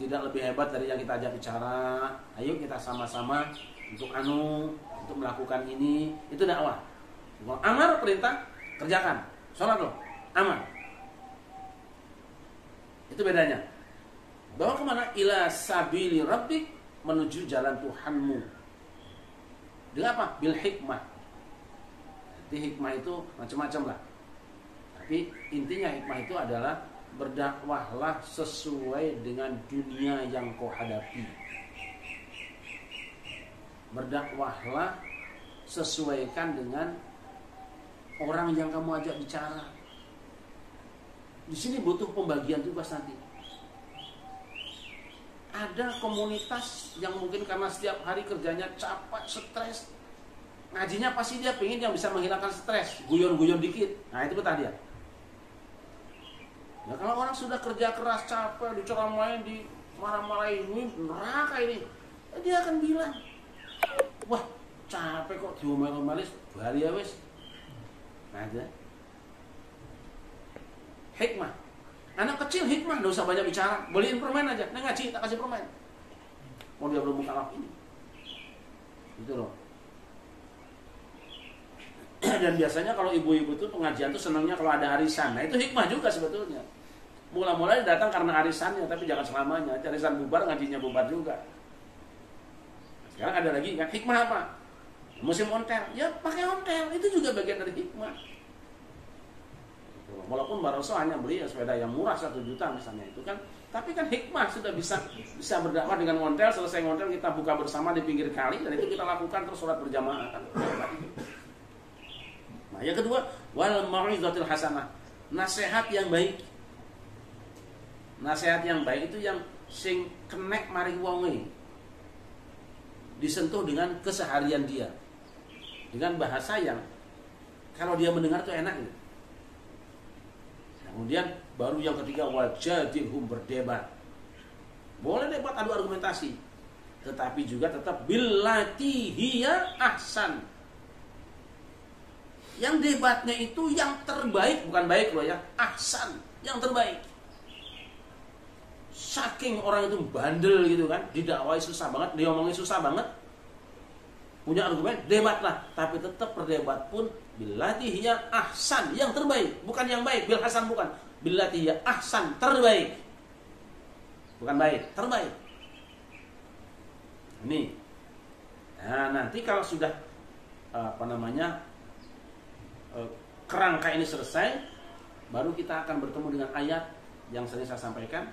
tidak lebih hebat dari yang kita ajak bicara. Ayo kita sama-sama untuk melakukan ini. Itu dakwah. Kalau amar perintah, kerjakan. Sholat loh, amar. Itu bedanya. Bawa kemana? Ila sabili rabbik, menuju jalan Tuhanmu. Dengan apa? Bil hikmah. Jadi hikmah itu macam-macam lah. Tapi intinya hikmah itu adalah berdakwahlah sesuai dengan dunia yang kau hadapi. Berdakwahlah sesuaikan dengan orang yang kamu ajak bicara. Di sini butuh pembagian tugas nanti. Ada komunitas yang mungkin karena setiap hari kerjanya capek, stres, ngajinya pasti dia pengen yang bisa menghilangkan stres, guyon-guyon dikit. Nah itu betah dia. Nah kalau orang sudah kerja keras, capek, diceramain, di marah-marahin, ini neraka ini, dia akan bilang, wah capek kok diomel-omelis, bali ya wis. Nah aja. Hikmah. Anak kecil hikmah, nggak usah banyak bicara, beliin permen aja. Nah ngaji tak kasih permen. Mau dia belum mukallaf ini, gitu loh. Dan biasanya kalau ibu-ibu tuh pengajian tuh senangnya kalau ada arisan. Nah itu hikmah juga sebetulnya. Mula-mula datang karena arisannya, tapi jangan selamanya. Arisan bubar, ngajinya bubar juga. Sekarang ada lagi kan hikmah apa? Musim ontel, ya pakai ontel, itu juga bagian dari hikmah. Walaupun Mbak Roso hanya beli sepeda yang murah 1 juta misalnya itu kan, tapi kan hikmah sudah bisa berdakwah dengan ontel. Selesai ontel kita buka bersama di pinggir kali dan itu kita lakukan terus sholat berjamaah kan. Nah yang kedua, wal mau'izatul hasanah, nasihat yang baik. Nasihat yang baik itu yang sing kenek mari wonge, disentuh dengan keseharian dia, dengan bahasa yang kalau dia mendengar tuh enak gitu. Kemudian baru yang ketiga, wajadilhum, berdebat. Boleh debat, adu argumentasi, tetapi juga tetap billati hiya ahsan. Yang debatnya itu yang terbaik, bukan baik loh ya, ahsan, yang terbaik. Saking orang itu bandel gitu kan, didakwai susah banget, diomongin susah banget, punya argumen, debatlah. Tapi tetap berdebat pun billati hiya ahsan, yang terbaik, bukan yang baik. Bil hasan bukan, billati hiya ahsan, terbaik, bukan baik, terbaik. Ini. Nah, nanti kalau sudah kerangka ini selesai, baru kita akan bertemu dengan ayat yang sering saya sampaikan.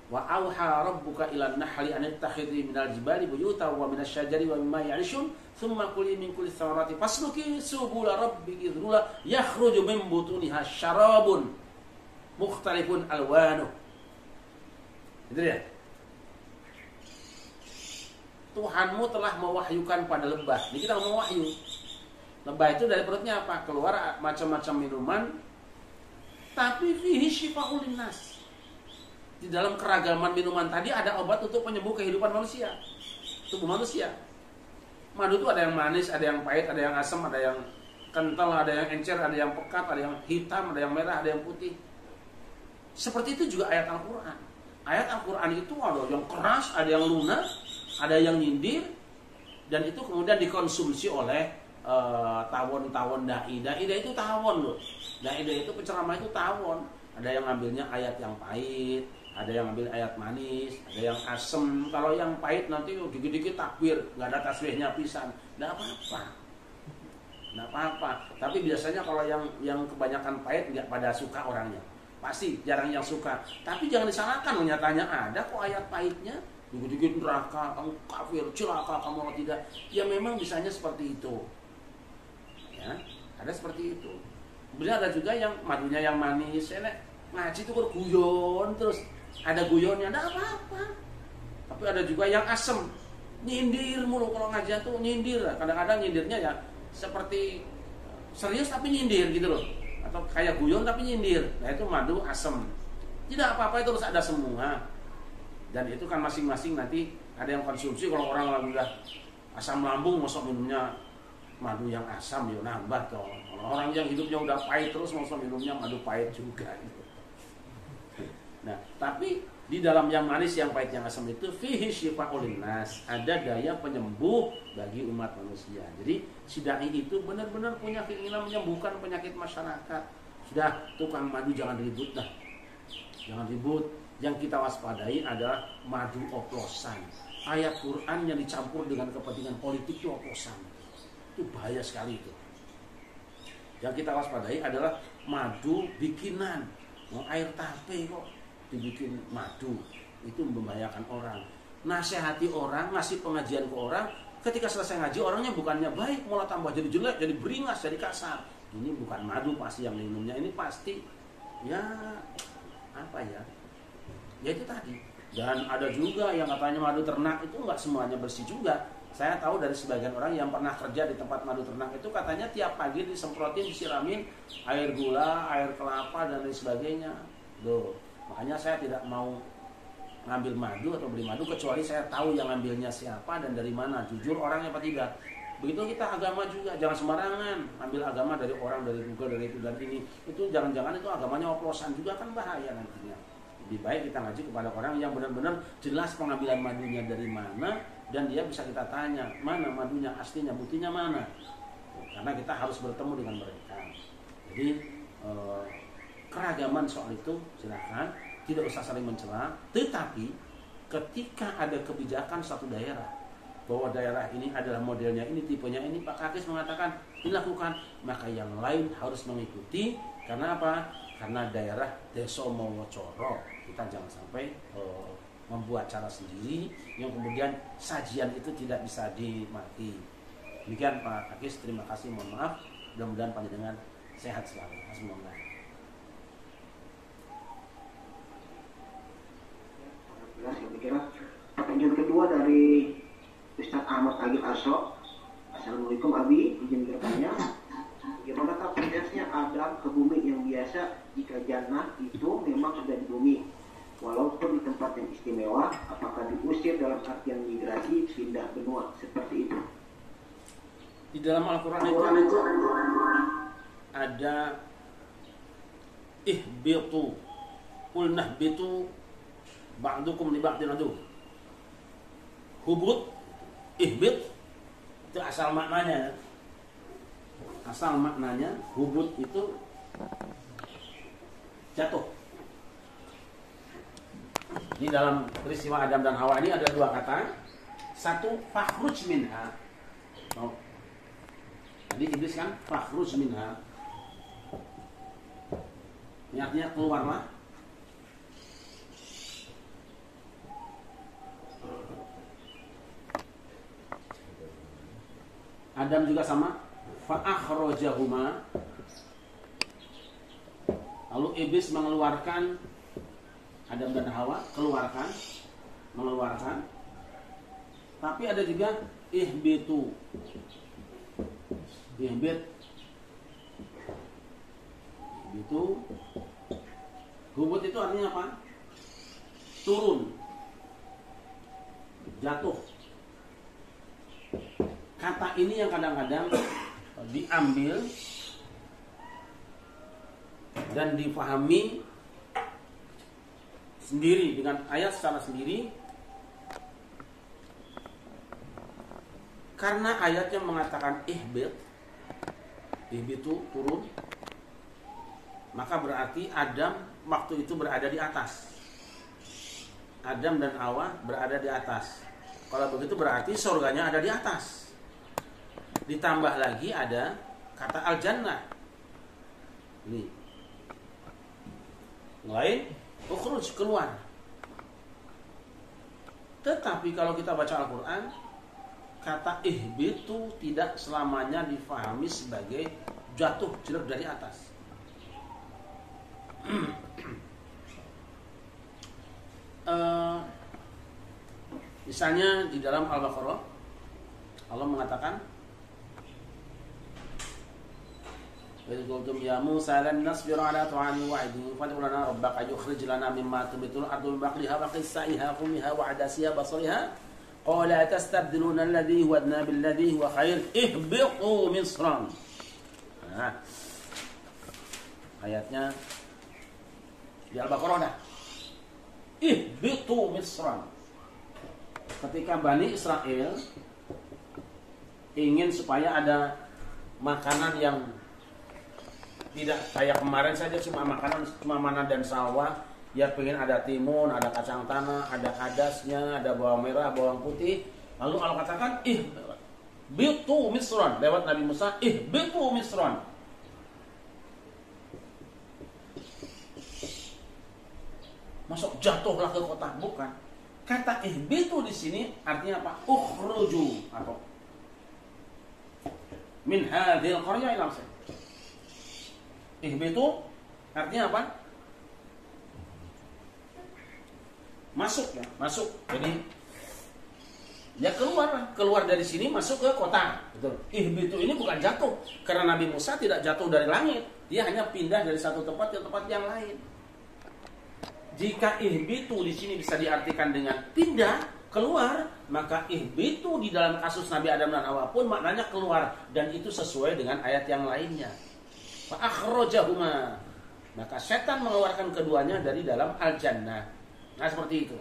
Wa auha rabbuka ilan nahli an ittakhidhi minal jibali buyutan wa minasy syajari wa mimma ya'rishun thumma kuli min kulli thamarati fasluki subula rabbiki dzula yakhruju min butuniha syarabun mukhtalifun alwanuh. Itu ya. Tuhanmu telah mewahyukan pada lebah. Jadi kita mau wahyu. Lebah itu dari perutnya apa? Keluar macam-macam minuman, tapi fihi syifaa'un linnas. Di dalam keragaman minuman tadi ada obat untuk penyembuh kehidupan manusia, tubuh manusia. Madu itu ada yang manis, ada yang pahit, ada yang asam, ada yang kental, ada yang encer, ada yang pekat, ada yang hitam, ada yang merah, ada yang putih. Seperti itu juga ayat Al-Quran. Ayat Al-Quran itu ada yang keras, ada yang lunak, ada yang nyindir, dan itu kemudian dikonsumsi oleh tawon-tawon dai. Dai itu tawon loh. Dai itu penceramah itu tawon. Ada yang ngambilnya ayat yang pahit, ada yang ambil ayat manis, ada yang asem. Kalau yang pahit nanti dikit-dikit takbir, nggak ada tasbihnya pisan, nggak apa-apa, nggak apa-apa. Tapi biasanya kalau yang kebanyakan pahit nggak pada suka orangnya, pasti jarang yang suka. Tapi jangan disalahkan, nyatanya ada kok ayat pahitnya, dikit-dikit neraka, kamu kafir, celaka kamu kalau tidak. Ya memang bisanya seperti itu, ya ada seperti itu. Kemudian ada juga yang madunya yang manis, enak ngaji itu guyon terus. Ada guyonnya, ada apa-apa. Tapi ada juga yang asem, nyindir mulu. Kalau ngajian tuh nyindir. Kadang-kadang nyindirnya ya seperti serius tapi nyindir gitu loh. Atau kayak guyon tapi nyindir. Nah itu madu asem. Tidak apa-apa, itu harus ada semua. Dan itu kan masing-masing nanti ada yang konsumsi. Kalau orang lagi udah asam lambung, masuk minumnya madu yang asam, ya nambah toh. Kalau orang yang hidupnya udah pahit terus, masuk minumnya madu pahit juga gitu. Nah, tapi di dalam yang manis, yang pahit, yang asam itu fihi syifaa'un linnas, ada daya penyembuh bagi umat manusia. Jadi si dai itu benar-benar punya keinginan menyembuhkan penyakit masyarakat. Sudah, tukang madu jangan ribut dah. Jangan ribut. Yang kita waspadai adalah madu oplosan. Ayat Quran yang dicampur dengan kepentingan politik itu oplosan. Itu bahaya sekali itu. Yang kita waspadai adalah madu bikinan. Mau air tape kok dibikin madu, itu membahayakan orang. nasihati orang, ngasih pengajian ke orang, ketika selesai ngaji orangnya bukannya baik, malah tambah jadi jelek, jadi beringas, jadi kasar. Ini bukan madu pasti yang minumnya, ini pasti ya apa ya? Ya itu tadi. Dan ada juga yang katanya madu ternak itu nggak semuanya bersih juga. Saya tahu dari sebagian orang yang pernah kerja di tempat madu ternak itu katanya tiap pagi disemprotin, disiramin air gula, air kelapa dan lain sebagainya. Loh, makanya saya tidak mau ngambil madu atau beli madu kecuali saya tahu yang ngambilnya siapa dan dari mana, jujur orangnya apa tidak. Begitu kita agama juga, jangan sembarangan ambil agama dari orang, dari Google, dari itu dan ini. Itu jangan-jangan itu agamanya oplosan juga, kan bahaya nantinya. Lebih baik kita ngaji kepada orang yang benar-benar jelas pengambilan madunya dari mana, dan dia bisa kita tanya mana madunya aslinya, buktinya mana. Karena kita harus bertemu dengan mereka. Jadi keragaman soal itu silakan, tidak usah saling mencela. Tetapi ketika ada kebijakan satu daerah bahwa daerah ini adalah modelnya ini, tipenya ini, Pak Kakis mengatakan dilakukan, maka yang lain harus mengikuti. Karena apa? Karena daerah Deso Mowocoro, kita jangan sampai membuat cara sendiri yang kemudian sajian itu tidak bisa dinikmati. Demikian Pak Kakis, terima kasih, mohon maaf, mudah-mudahan panjenengan sehat selalu. Semoga. Saya kira pertanyaan kedua dari Ustaz Ahmad Agil Aso. Assalamualaikum Abi, izin bertanya, bagaimanakah prosesnya Adam ke bumi yang biasa jika jannah itu memang sudah di bumi, walaupun di tempat yang istimewa, apakah diusir dalam artian migrasi pindah benua seperti itu? Di dalam Al-Quran itu ada ihbitu, qulnah bitu ba'dukum li ba'din adu. Hubut, ihbit itu asal maknanya. Asal maknanya hubut itu jatuh. Di dalam peristiwa Adam dan Hawa ini ada dua kata. Satu, fakhruj minha. Oh. Jadi iblis kan fakhruj minha. Ini artinya keluarlah. Adam juga sama, fa'akhrajahuma. Lalu iblis mengeluarkan Adam dan Hawa, mengeluarkan. Tapi ada juga ihbitu. Ihbitu. Hubut itu artinya apa? Turun. Jatuh. Kata ini yang kadang-kadang diambil dan difahami sendiri dengan ayat secara sendiri, karena ayatnya mengatakan ihbit itu turun, maka berarti Adam waktu itu berada di atas. Adam dan Hawa berada di atas. Kalau begitu berarti surganya ada di atas. Ditambah lagi ada kata al-jannah. Ini. Lain, ukhruj, keluar. Tetapi kalau kita baca Al-Quran, kata ihbitu tidak selamanya difahami sebagai jatuh jelek dari atas. Misalnya di dalam Al-Baqarah Allah mengatakan, وَإِذْ قُلْتُمْ يَا مُوسَى لَن نَّصْبِرَ عَلَىٰ طَعَامٍ وَاحِدٍ فَادْعُ لَنَا رَبَّكَ يُخْرِجْ لَنَا مِمَّا تُنبِتُ الْأَرْضُ مِن بَقْلِهَا وَقِثَّائِهَا وَفُومِهَا وَعَدَسِهَا وَبَصَلِهَا قَالَ أَتَسْتَبْدِلُونَ الَّذِي هُوَ أَدْنَىٰ بِالَّذِي هُوَ خَيْرٌ اهْبِطُوا مِصْرًا. Ayatnya di Al-Baqarah dah. Ihbitu Misran. Ketika Bani Israel ingin supaya ada makanan yang tidak kayak kemarin saja cuma makanan cuma mana dan sawah, ya pengen ada timun, ada kacang tanah, ada adasnya, ada bawang merah, bawang putih. Lalu Allah katakan ihbitu Misran lewat Nabi Musa, ihbitu Misran. Masuk jatuhlah ke kota, bukan. kata ihbitu di sini artinya apa? Ukhruju atau min hadhil qaryah ila Mesir. Ihbitu artinya apa? Masuk ya, masuk. Jadi ya keluar dari sini masuk ke kota. Betul. Ihbitu ini bukan jatuh, karena Nabi Musa tidak jatuh dari langit. Dia hanya pindah dari satu tempat ke tempat yang lain. Jika ihbitu di sini bisa diartikan dengan pindah, keluar, maka ihbitu di dalam kasus Nabi Adam dan Hawa pun maknanya keluar, dan itu sesuai dengan ayat yang lainnya. Fa akhrajahuma. Maka setan mengeluarkan keduanya dari dalam al-jannah. Nah, seperti itu.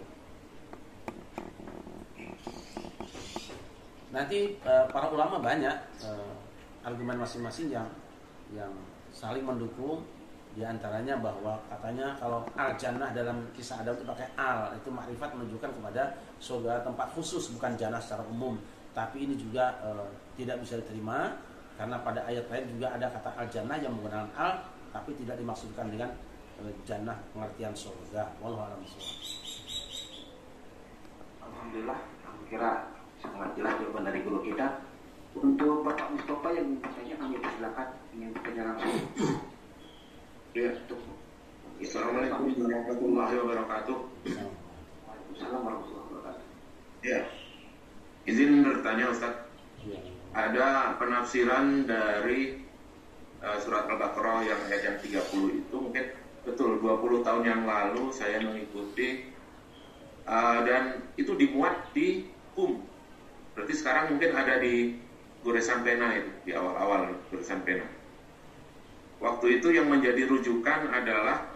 Nanti para ulama banyak argumen masing-masing yang saling mendukung. Di antaranya bahwa katanya kalau al-jannah dalam kisah Adam itu pakai al, itu makrifat menunjukkan kepada surga tempat khusus, bukan jannah secara umum. Tapi ini juga tidak bisa diterima karena pada ayat lain juga ada kata al-jannah yang menggunakan al, tapi tidak dimaksudkan dengan jannah pengertian surga. Wallahu a'lam bishawab. Alhamdulillah, aku kira sangat jelas jawaban dari guru kita. Untuk Bapak Mustafa yang bertanya, kami persilakan ingin bertanya langsung. Ya. Assalamualaikum warahmatullahi wabarakatuh. Waalaikumsalam warahmatullahi wabarakatuh. Ya. Izin bertanya Ustaz. Ada penafsiran dari surat Al-Baqarah yang ayat yang 30 itu mungkin betul 20 tahun yang lalu saya mengikuti dan itu dimuat di Qum. Berarti sekarang mungkin ada di Goresan Pena itu, di awal-awal Goresan Pena. Waktu itu yang menjadi rujukan adalah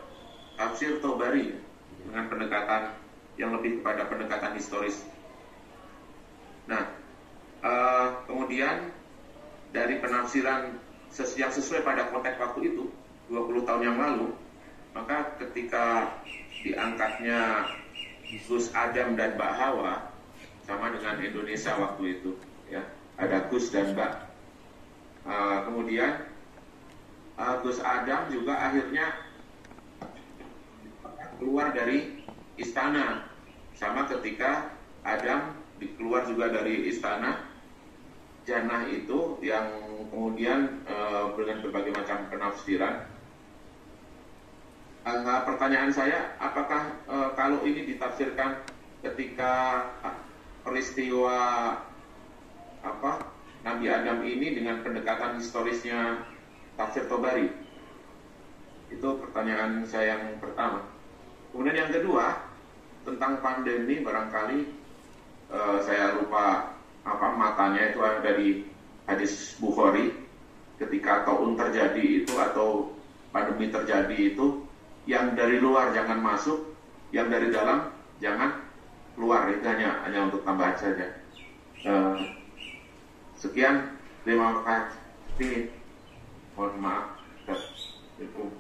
tafsir Tobari dengan pendekatan yang lebih kepada pendekatan historis. Nah, kemudian dari penafsiran yang sesuai pada konteks waktu itu 20 tahun yang lalu, maka ketika diangkatnya Gus Adam dan Mbak Hawa sama dengan Indonesia waktu itu, ya ada Gus dan Mbak. Kemudian Gus Adam juga akhirnya keluar dari istana, sama ketika Adam keluar juga dari istana. Jannah itu yang kemudian dengan berbagai macam penafsiran. Pertanyaan saya, apakah kalau ini ditafsirkan ketika peristiwa Nabi Adam ini dengan pendekatan historisnya tafsir Tobari? Itu pertanyaan saya yang pertama. Kemudian yang kedua, tentang pandemi, barangkali saya lupa matanya itu ada di hadis Bukhari, ketika taun terjadi itu atau pandemi terjadi itu, yang dari luar jangan masuk, yang dari dalam jangan keluar. Itu hanya untuk tambahan saja. Sekian, terima kasih. Mohon maaf. Assalamualaikum.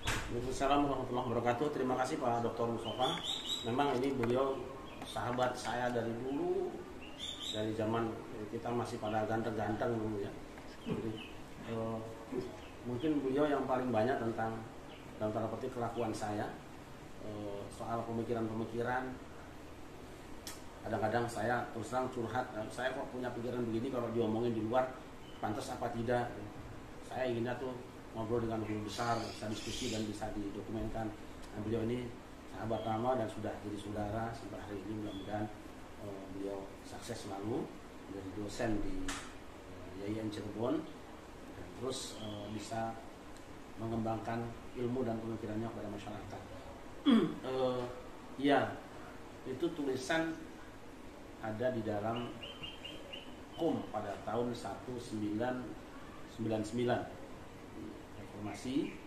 Waalaikumsalam warahmatullahi wabarakatuh. Terima kasih Pak Dr. Mustafa. Memang ini beliau sahabat saya dari dulu, dari zaman kita masih pada ganteng-ganteng dulu ya. Jadi, mungkin beliau yang paling banyak tentang dalam tanda petik kelakuan saya, soal pemikiran-pemikiran. Kadang-kadang saya terus terang curhat, saya kok punya pikiran begini, kalau diomongin di luar pantas apa tidak. Saya inginnya tuh ngobrol dengan guru besar, bisa diskusi dan bisa didokumenkan. Nah, beliau ini sahabat lama dan sudah jadi saudara sampai hari ini. Mudah-mudahan beliau sukses selalu menjadi dosen di YIN Cirebon dan terus bisa mengembangkan ilmu dan pemikirannya kepada masyarakat. Ya, itu tulisan ada di dalam Qum pada tahun 1999 reformasi.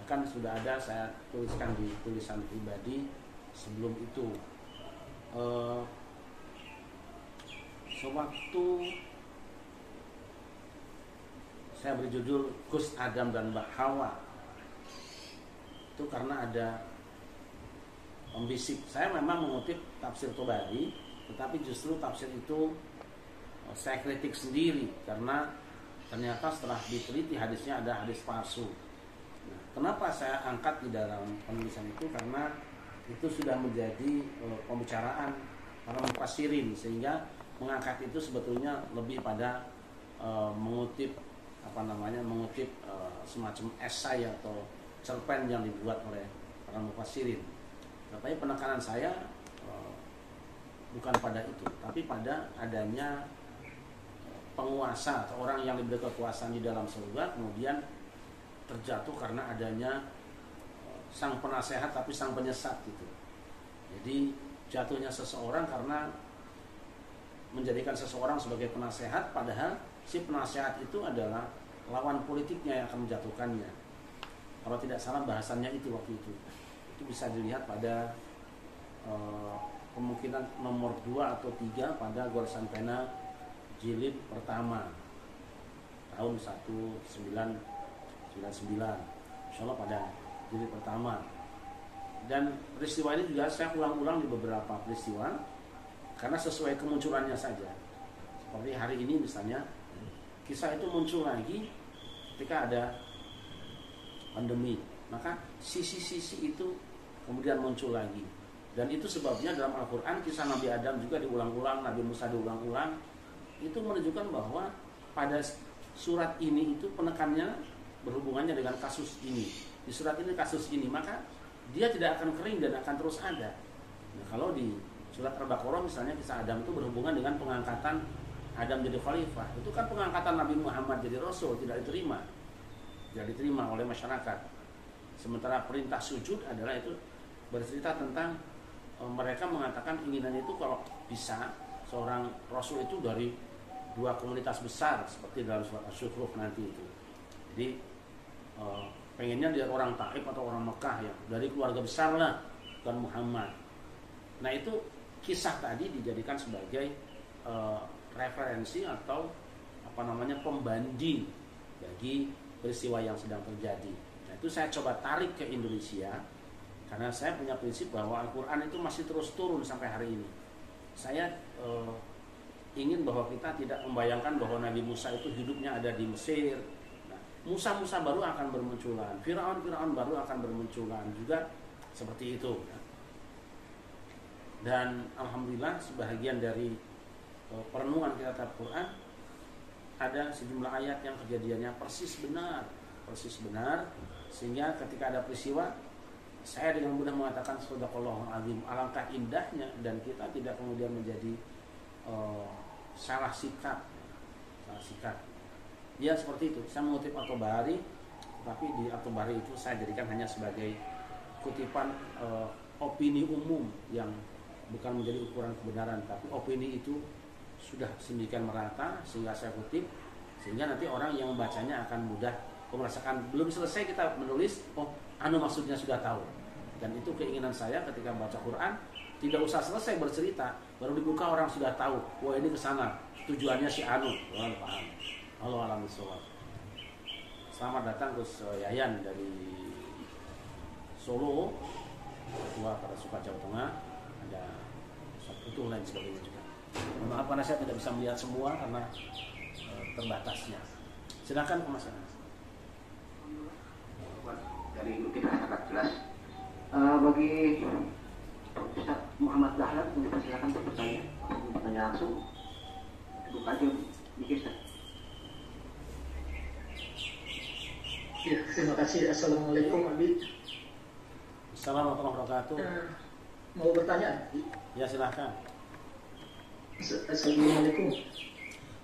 Kan sudah ada saya tuliskan di tulisan pribadi sebelum itu. Sewaktu saya berjudul Gus Adam dan Mbak Hawa, itu karena ada pembisik. Saya memang mengutip tafsir Tobari, tetapi justru tafsir itu saya kritik sendiri karena ternyata setelah diteliti hadisnya ada hadis palsu. Nah, kenapa saya angkat di dalam penulisan itu? Karena itu sudah menjadi pembicaraan para mufassirin, sehingga mengangkat itu sebetulnya lebih pada mengutip semacam esai atau cerpen yang dibuat oleh para mufassirin. Tapi penekanan saya bukan pada itu, tapi pada adanya penguasa atau orang yang diberi kekuasaan di dalam surga kemudian terjatuh karena adanya sang penasehat tapi sang penyesat gitu. Jadi jatuhnya seseorang karena menjadikan seseorang sebagai penasehat, padahal si penasehat itu adalah lawan politiknya yang akan menjatuhkannya. Kalau tidak salah bahasannya itu waktu itu bisa dilihat pada kemungkinan nomor 2 atau 3 pada goresan pena jilid pertama tahun 1999, insyaallah pada jilid pertama. Dan peristiwa ini juga saya ulang-ulang di beberapa peristiwa karena sesuai kemunculannya saja. Seperti hari ini misalnya, kisah itu muncul lagi ketika ada pandemi, maka sisi-sisi itu kemudian muncul lagi. Dan itu sebabnya dalam Al-Quran kisah Nabi Adam juga diulang-ulang, Nabi Musa diulang-ulang. Itu menunjukkan bahwa pada surat ini itu penekannya berhubungannya dengan kasus ini. Di surat ini kasus ini, maka dia tidak akan kering dan akan terus ada. Nah, kalau di surat Al-Baqarah misalnya kisah Adam itu berhubungan dengan pengangkatan Adam jadi khalifah. Itu kan pengangkatan Nabi Muhammad jadi Rasul tidak diterima oleh masyarakat. Sementara perintah sujud adalah itu bercerita tentang mereka mengatakan inginannya itu kalau bisa seorang Rasul itu dari 2 komunitas besar seperti dalam surat Asy-Syukhruf nanti itu. Jadi pengennya dia orang Taif atau orang Mekah ya, dari keluarga besar lah bukan Muhammad. Nah itu kisah tadi dijadikan sebagai referensi atau pembanding bagi peristiwa yang sedang terjadi. Nah itu saya coba tarik ke Indonesia karena saya punya prinsip bahwa Al-Quran itu masih terus turun sampai hari ini. Saya ingin bahwa kita tidak membayangkan bahwa Nabi Musa itu hidupnya ada di Mesir. Nah, Musa baru akan bermunculan, Firaun baru akan bermunculan juga seperti itu. Dan alhamdulillah sebahagian dari perenungan kita terhadap Quran ada sejumlah ayat yang kejadiannya persis benar, sehingga ketika ada peristiwa saya dengan mudah mengatakan shadaqallahul azim, alangkah indahnya dan kita tidak kemudian menjadi salah sikap. Ya seperti itu. Saya mengutip At-Tabari, tapi di At-Tabari itu saya jadikan hanya sebagai kutipan opini umum yang bukan menjadi ukuran kebenaran, tapi opini itu sudah sedemikian merata sehingga saya kutip, sehingga nanti orang yang membacanya akan mudah merasakan belum selesai kita menulis, maksudnya sudah tahu. Dan itu keinginan saya ketika baca Quran, tidak usah selesai bercerita, baru dibuka orang sudah tahu, wah ini kesana, tujuannya si Anu, orang paham. Allah alam bisawab. Selamat datang Gus Yayan dari Solo, ketua pada Suka Jawa Tengah, ada Putu lain sebagainya juga. Maaf karena saya tidak bisa melihat semua karena terbatasnya. Silakan Mas Anas. Dari kita sangat jelas. Bagi Ustaz Muhammad Dahlan, silakan bertanya langsung. Buka aja dikit. Ya, terima kasih. Assalamualaikum Abi. Assalamualaikum warahmatullahi wabarakatuh. Mau bertanya? Ya silakan. Assalamualaikum.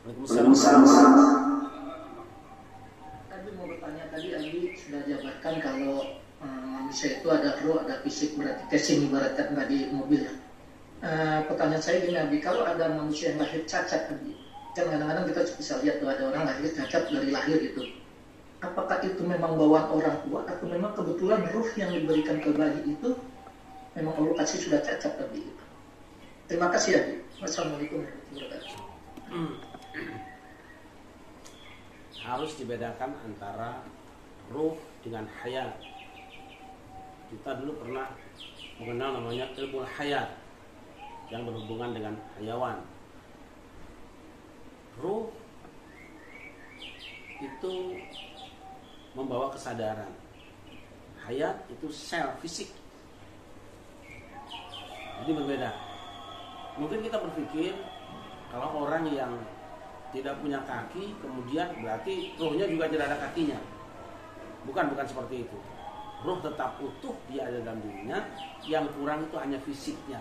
Waalaikumsalam. Tadi mau bertanya, tadi Abi sudah jabarkan kalau manusia itu ada roh, ada fisik, berarti casing ibaratnya nggak di mobil. Pertanyaan saya gini Abi, kalau ada manusia yang lahir cacat Abi, kan kadang-kadang kita bisa lihat tuh ada orang lahir cacat dari lahir itu. Apakah itu memang bawaan orang tua atau memang kebetulan ruh yang diberikan ke bayi itu memang Allah kasih sudah cacat Abi? Terima kasih Abi. Wassalamualaikum warahmatullahi wabarakatuh. Harus dibedakan antara ruh dengan hayat. Kita dulu pernah mengenal namanya ilmu hayat yang berhubungan dengan hayawan. Ruh itu membawa kesadaran. Hayat itu sel fisik. Jadi berbeda. Mungkin kita berpikir kalau orang yang tidak punya kaki, kemudian berarti rohnya juga tidak ada kakinya. Bukan seperti itu. Roh tetap utuh, dia ada dalam dirinya. Yang kurang itu hanya fisiknya.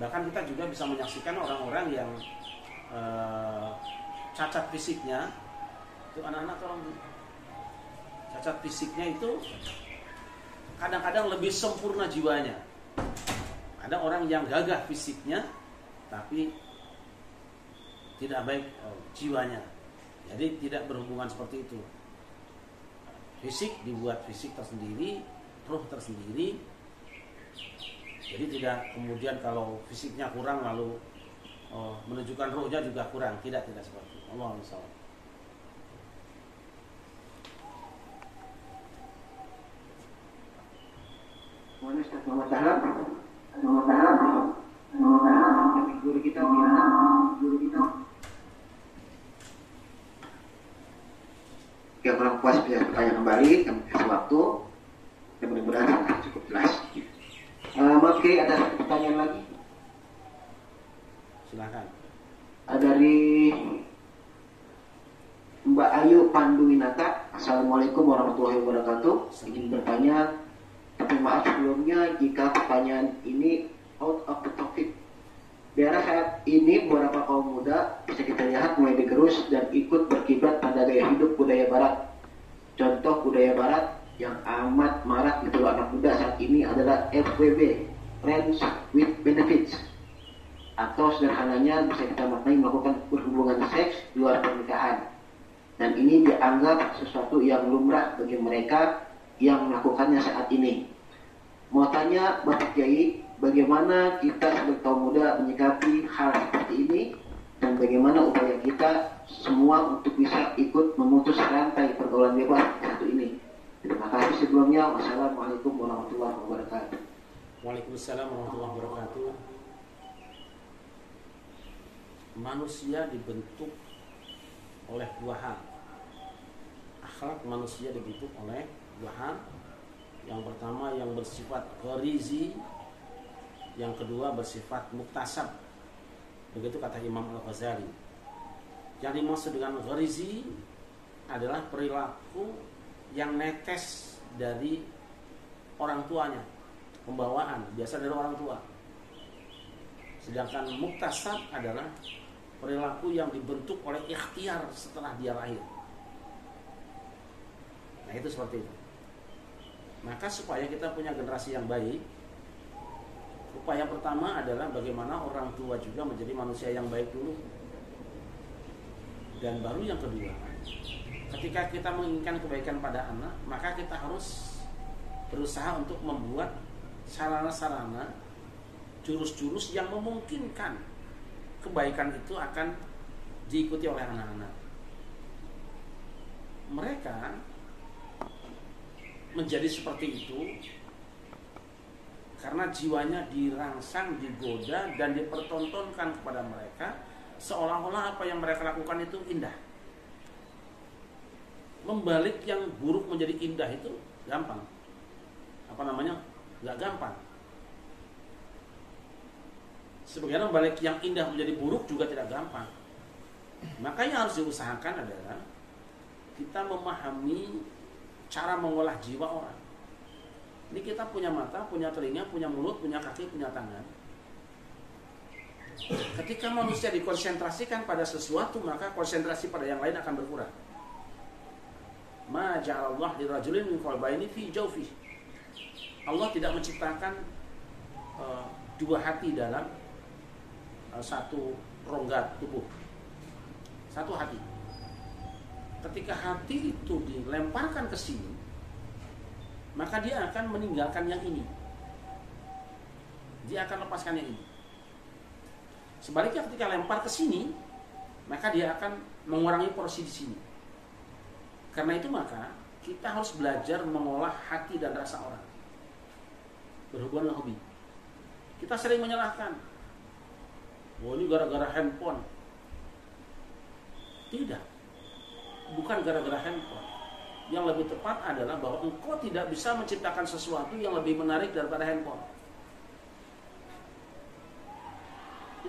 Bahkan kita juga bisa menyaksikan orang-orang yang cacat fisiknya. Itu anak-anak orang cacat fisiknya itu kadang-kadang lebih sempurna jiwanya. Ada orang yang gagah fisiknya tapi tidak baik jiwanya. Jadi tidak berhubungan seperti itu. Fisik dibuat fisik tersendiri, roh tersendiri. Jadi tidak kemudian kalau fisiknya kurang lalu menunjukkan rohnya juga kurang. Tidak seperti itu. Allahu a'lam. Selamat tahap. Guru kita. Ya, kurang puas bisa bertanya kembali, kami kasih waktu. Dan mudah-mudahan cukup jelas. Oke, ada satu pertanyaan lagi. Silakan. Dari Mbak Ayu Panduwinata. Assalamualaikum warahmatullahi wabarakatuh. Ingin bertanya, tapi maaf sebelumnya jika pertanyaan ini out of the topic. Daerah saat ini beberapa kaum muda bisa kita lihat mulai digerus dan ikut berkiblat pada gaya hidup budaya barat. Contoh budaya barat yang amat marak di anak muda saat ini adalah FWB, Friends with Benefits. Atau sederhananya bisa kita maknai melakukan berhubungan seks di luar pernikahan. Dan ini dianggap sesuatu yang lumrah bagi mereka yang melakukannya saat ini. Mau tanya Bapak Kiai, bagaimana kita sebagai kaum muda menyikapi hal seperti ini dan bagaimana upaya kita semua untuk bisa ikut memutus rantai pergaulan bebas satu ini. Terima kasih sebelumnya. Wassalamualaikum warahmatullahi wabarakatuh. Waalaikumsalam warahmatullahi wabarakatuh. Manusia dibentuk oleh dua hal. Akhlak manusia dibentuk oleh dua hal. Yang pertama yang bersifat gharizi, yang kedua bersifat muktasab. Begitu kata Imam Al-Ghazali. Yang dimaksud dengan gharizi adalah perilaku yang netes dari orang tuanya, pembawaan biasa dari orang tua. Sedangkan muktasab adalah perilaku yang dibentuk oleh ikhtiar setelah dia lahir. Nah, itu seperti itu. Maka supaya kita punya generasi yang baik, upaya pertama adalah bagaimana orang tua juga menjadi manusia yang baik dulu. Dan baru yang kedua, ketika kita menginginkan kebaikan pada anak, maka kita harus berusaha untuk membuat sarana-sarana, jurus-jurus yang memungkinkan kebaikan itu akan diikuti oleh anak-anak. Mereka menjadi seperti itu karena jiwanya dirangsang, digoda dan dipertontonkan kepada mereka seolah-olah apa yang mereka lakukan itu indah. Membalik yang buruk menjadi indah itu gampang. Nggak gampang. Sebagaimana membalik yang indah menjadi buruk juga tidak gampang. Maka yang harus diusahakan adalah kita memahami cara mengolah jiwa orang. Ini kita punya mata, punya telinga, punya mulut, punya kaki, punya tangan. Ketika manusia dikonsentrasikan pada sesuatu, maka konsentrasi pada yang lain akan berkurang. Ma ja'alallah lirajulin min qalbayni fi jawfihi. Allah tidak menciptakan dua hati dalam satu rongga tubuh. Satu hati. Ketika hati itu dilemparkan ke sini, maka dia akan meninggalkan yang ini. Dia akan lepaskan yang ini. Sebaliknya ketika lempar ke sini, maka dia akan mengurangi porsi di sini. Karena itu maka kita harus belajar mengolah hati dan rasa orang. Berhubungan dengan hobi. Kita sering menyalahkan. Oh, ini gara-gara handphone. Tidak. Bukan gara-gara handphone. Yang lebih tepat adalah bahwa engkau tidak bisa menciptakan sesuatu yang lebih menarik daripada handphone.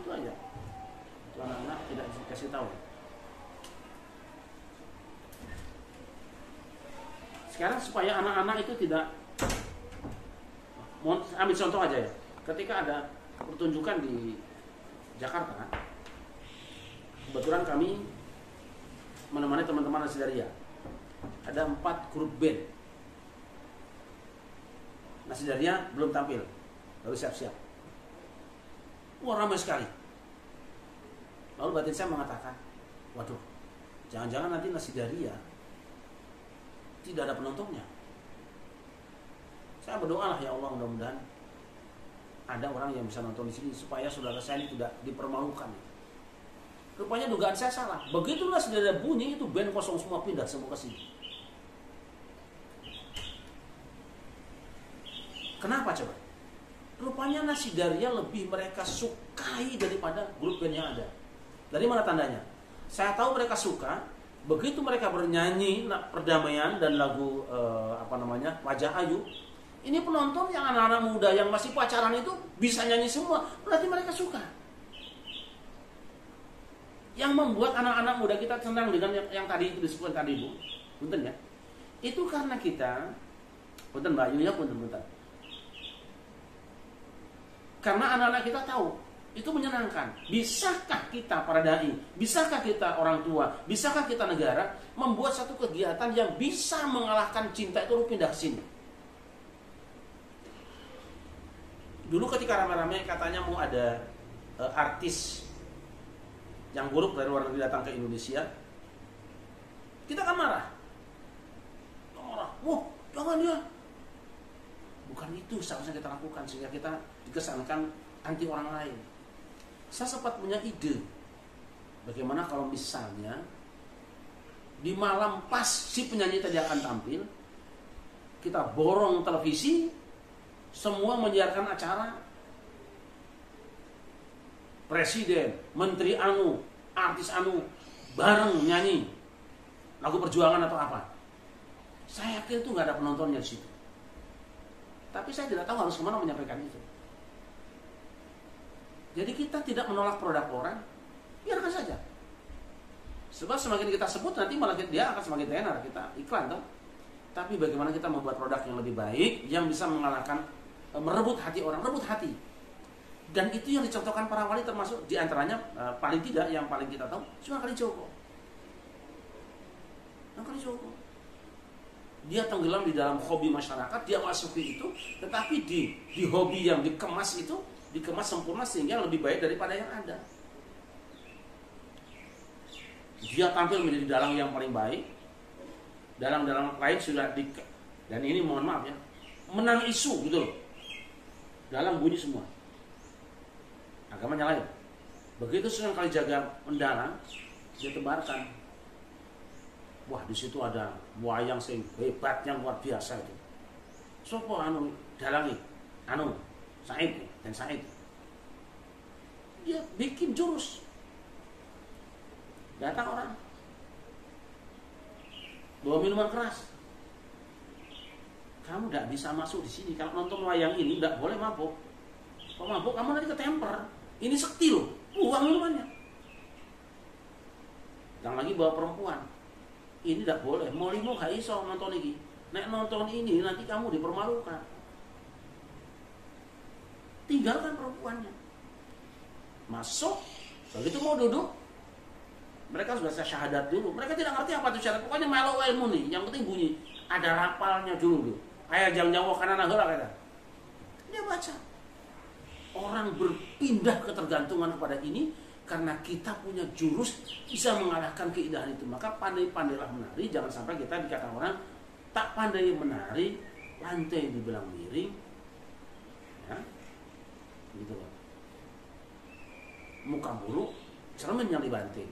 itu aja. Itu anak-anak tidak dikasih tahu. Sekarang supaya anak-anak itu tidak, ambil contoh aja ya. Ketika ada pertunjukan di Jakarta, kebetulan kami menemani teman-teman Nasidaria. Ada 4 grup band. Nasidaria belum tampil, baru siap-siap. Wah, ramai sekali. Lalu batin saya mengatakan, waduh, jangan-jangan nanti Nasidaria tidak ada penontonnya. Saya berdoa lah, ya Allah, mudah-mudahan ada orang yang bisa nonton di sini supaya saudara saya ini tidak dipermalukan. Rupanya dugaan saya salah. Begitu Nasidaria bunyi, itu band kosong semua, pindah semua ke sini. Kenapa coba? Rupanya Nasidaria lebih mereka sukai daripada grup band yang ada. Dari mana tandanya? Saya tahu mereka suka. Begitu mereka bernyanyi perdamaian dan lagu Wajah Ayu, ini penonton yang anak-anak muda yang masih pacaran itu bisa nyanyi semua. Berarti mereka suka. Yang membuat anak-anak muda kita senang dengan yang tadi itu disebutkan tadi, Bu. Punten ya. Itu karena kita, punten Mbak Ayu ya, punten. Karena anak-anak kita tahu itu menyenangkan. Bisakah kita para dai, bisakah kita orang tua, bisakah kita negara membuat satu kegiatan yang bisa mengalahkan cinta itu pindah ke sini? Dulu ketika rame-rame katanya mau ada artis yang buruk dari luar negeri datang ke Indonesia, kita kan marah. Wah, jangan dia. Bukan itu seharusnya kita lakukan sehingga kita dikesankan anti orang lain. Saya sempat punya ide, bagaimana kalau misalnya di malam pas si penyanyi tadi akan tampil, kita borong televisi, semua menyiarkan acara presiden, menteri anu, artis anu bareng nyanyi lagu perjuangan atau apa. Saya yakin itu nggak ada penontonnya di situ. Tapi saya tidak tahu harus kemana menyampaikan itu. Jadi kita tidak menolak produk orang, biarkan saja. Sebab semakin kita sebut nanti malah dia akan semakin tenar, kita iklan toh. Tapi bagaimana kita membuat produk yang lebih baik, yang bisa mengalahkan, merebut hati orang, rebut hati. Dan itu yang dicontohkan para wali, termasuk diantaranya paling tidak yang paling kita tahu Sunan Kalijogo. Dia tenggelam di dalam hobi masyarakat, dia masuki itu, tetapi di hobi yang dikemas itu, dikemas sempurna sehingga lebih baik daripada yang ada. Dia tampil menjadi dalang yang paling baik. Dalang-dalang lain sudah dan ini mohon maaf ya, menang isu gitu loh. Dalang bunyi semua. Agamanya lain. Begitu Sunan Kalijaga mendalang, dia tebarkan. Wah, di situ ada wayang sing hebat yang luar biasa itu. Sopo anu dalangi, anu Said dan Said. Dia bikin jurus. Datang orang bawa minuman keras. Kamu tidak bisa masuk di sini. Kalau nonton wayang ini tidak boleh mabuk. Kalau mabuk kamu nanti ketemper. Ini sekti loh. Buang minumannya. Yang lagi bawa perempuan. Ini tidak boleh. Mau limo gak iso nonton ini. Nek nonton ini nanti kamu dipermalukan. Tinggalkan perempuannya. Masuk. Begitu mau duduk, mereka sudah syahadat dulu. Mereka tidak ngerti apa itu syahadat. Pokoknya malu ilmu nih. Yang penting bunyi. Ada rapalnya dulu. Ayah jam nyawa kanan nagara kata. Dia baca. Orang berpindah ketergantungan kepada ini karena kita punya jurus bisa mengalahkan keindahan itu. Maka pandai-pandailah menari. Jangan sampai kita dikatakan orang tak pandai menari, lantai dibilang miring. Ya, gitu loh. Muka buruk, cermin yang dibanting.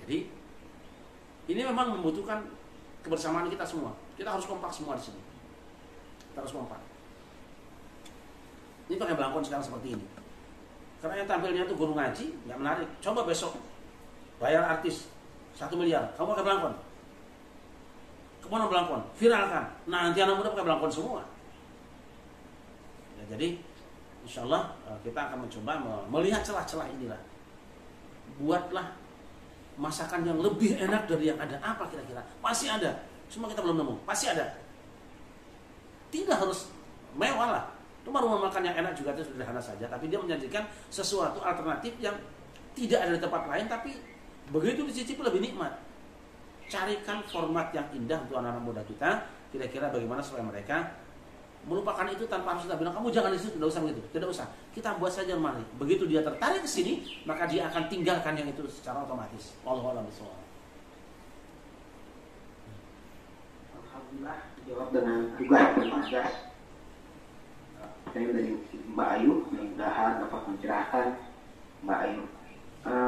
Jadi ini memang membutuhkan kebersamaan kita semua. Kita harus kompak semua di sini. Kita harus kompak. Ini pakai belangkon sekarang seperti ini. Karena yang tampilnya itu guru ngaji, nggak menarik. Coba besok bayar artis 1 miliar, kamu pakai belangkon. Kemana belangkon? Viralkan. Nah, nanti anak muda pakai belangkon semua. Ya, jadi insya Allah kita akan mencoba melihat celah-celah inilah. buatlah masakan yang lebih enak dari yang ada. Apa kira-kira? Pasti ada. Cuma kita belum nemu. Pasti ada. Tidak harus mewah lah. Cuma rumah makan yang enak juga itu sederhana saja. Tapi dia menjanjikan sesuatu alternatif yang tidak ada di tempat lain. Tapi begitu dicicipi lebih nikmat. Carikan format yang indah untuk anak-anak muda kita. Kira-kira bagaimana supaya mereka melupakan itu tanpa harus kita bilang kamu jangan di situ, tidak usah begitu, tidak usah. Kita buat saja mari. Begitu dia tertarik ke sini, maka dia akan tinggalkan yang itu secara otomatis. Wallahu a'lam bishawab. Alhamdulillah dijawab dengan juga dan tegas. Saya dari Mbak Ayu, mudah-mudahan dapat mencerahkan Mbak Ayu.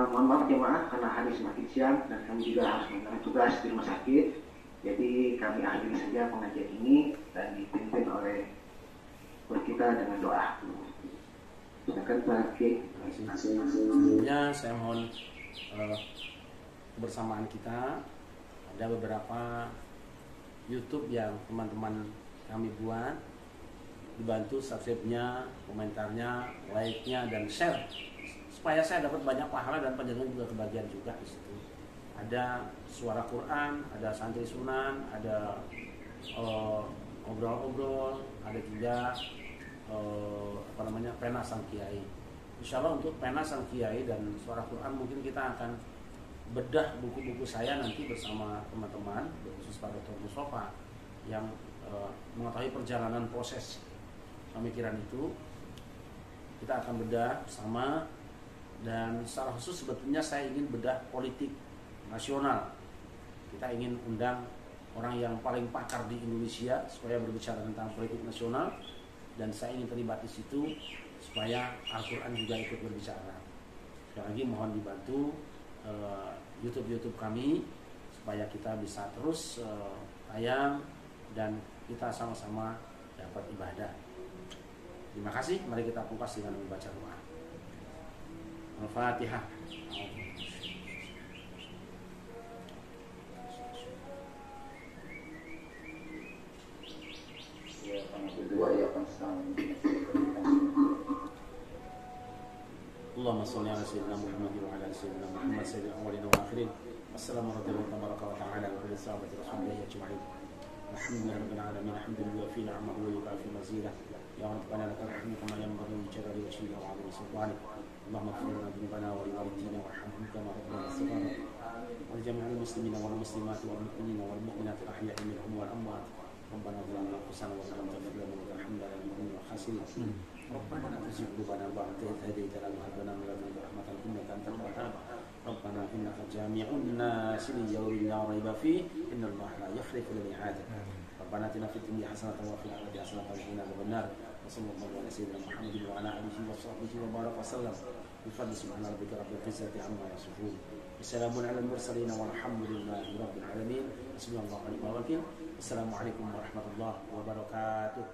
Mohon maaf jemaah karena hari semakin siang dan kami juga harus menjalankan tugas di rumah sakit. Jadi kami akhiri saja pengajian ini dan dipimpin oleh guru kita dengan doa. Silakan Pak Kiai. Sebelumnya saya mohon kebersamaan kita. Ada beberapa YouTube yang teman-teman kami buat, dibantu subscribe-nya, komentarnya, like-nya dan share supaya saya dapat banyak pahala dan panjenengan juga kebagian juga di situ. Ada suara Quran, ada santri sunan, ada obrol-obrol, ada juga pena sang kiai. Insya Allah untuk pena sang kiai dan suara Quran mungkin kita akan bedah buku-buku saya nanti bersama teman-teman, khusus Pak Dr. Mustafa yang mengetahui perjalanan proses pemikiran itu. Kita akan bedah bersama dan secara khusus sebetulnya saya ingin bedah politik nasional. Kita ingin undang orang yang paling pakar di Indonesia supaya berbicara tentang politik nasional dan saya ingin terlibat di situ supaya Al-Quran juga ikut berbicara. Sekali lagi mohon dibantu YouTube kami supaya kita bisa terus tayang dan kita sama-sama dapat ibadah. Terima kasih. Mari kita pungkas dengan membaca doa. Al-Fatihah. Allahumma shalli ala sayyidina Muhammad wa ala sayyidina Muhammad sayyidil awwalin wal akhirin. Assalamu alaikum warahmatullahi wabarakatuh wa ala sahabati Rasulillah ajma'in. Alhamdulillahi rabbil alamin, alhamdulillahi wa fi ni'mahu wa yukafi mazidah. Ya Rabbana lakal hamdu kama yanbaghi li jalali wajhika wa 'azimi sultanik. Allahumma ighfir lana dhunubana wa li walidina warhamhum kama rabbana saghira. Wa li jami'il muslimina wal muslimat wal mu'minina wal mu'minat al-ahya'i minhum wal amwat. Rabbana zalamna anfusana wa lam taghfir lana wa tarhamna lanakunanna minal khasirin. Rabbana la tuzigh qulubana ba'da idh hadaytana wa hab lana min ladunka rahmatan innaka antal wahhab. Rabbana innaka jami'un nasi li yawmin la rayba fihi innallaha la yukhlifu al-mi'ad. Rabbana atina fid dunya hasanatan wa fil akhirati hasanatan wa qina adzabannar. Wassallallahu ala sayyidina Muhammadin wa ala alihi wa sahbihi wa baraka wasallam. Bi-fadli subhana rabbika rabbil izzati amma yasifun. Wassalamun ala al-mursalin walhamdulillahi rabbil alamin. Assalamualaikum warahmatullahi wabarakatuh.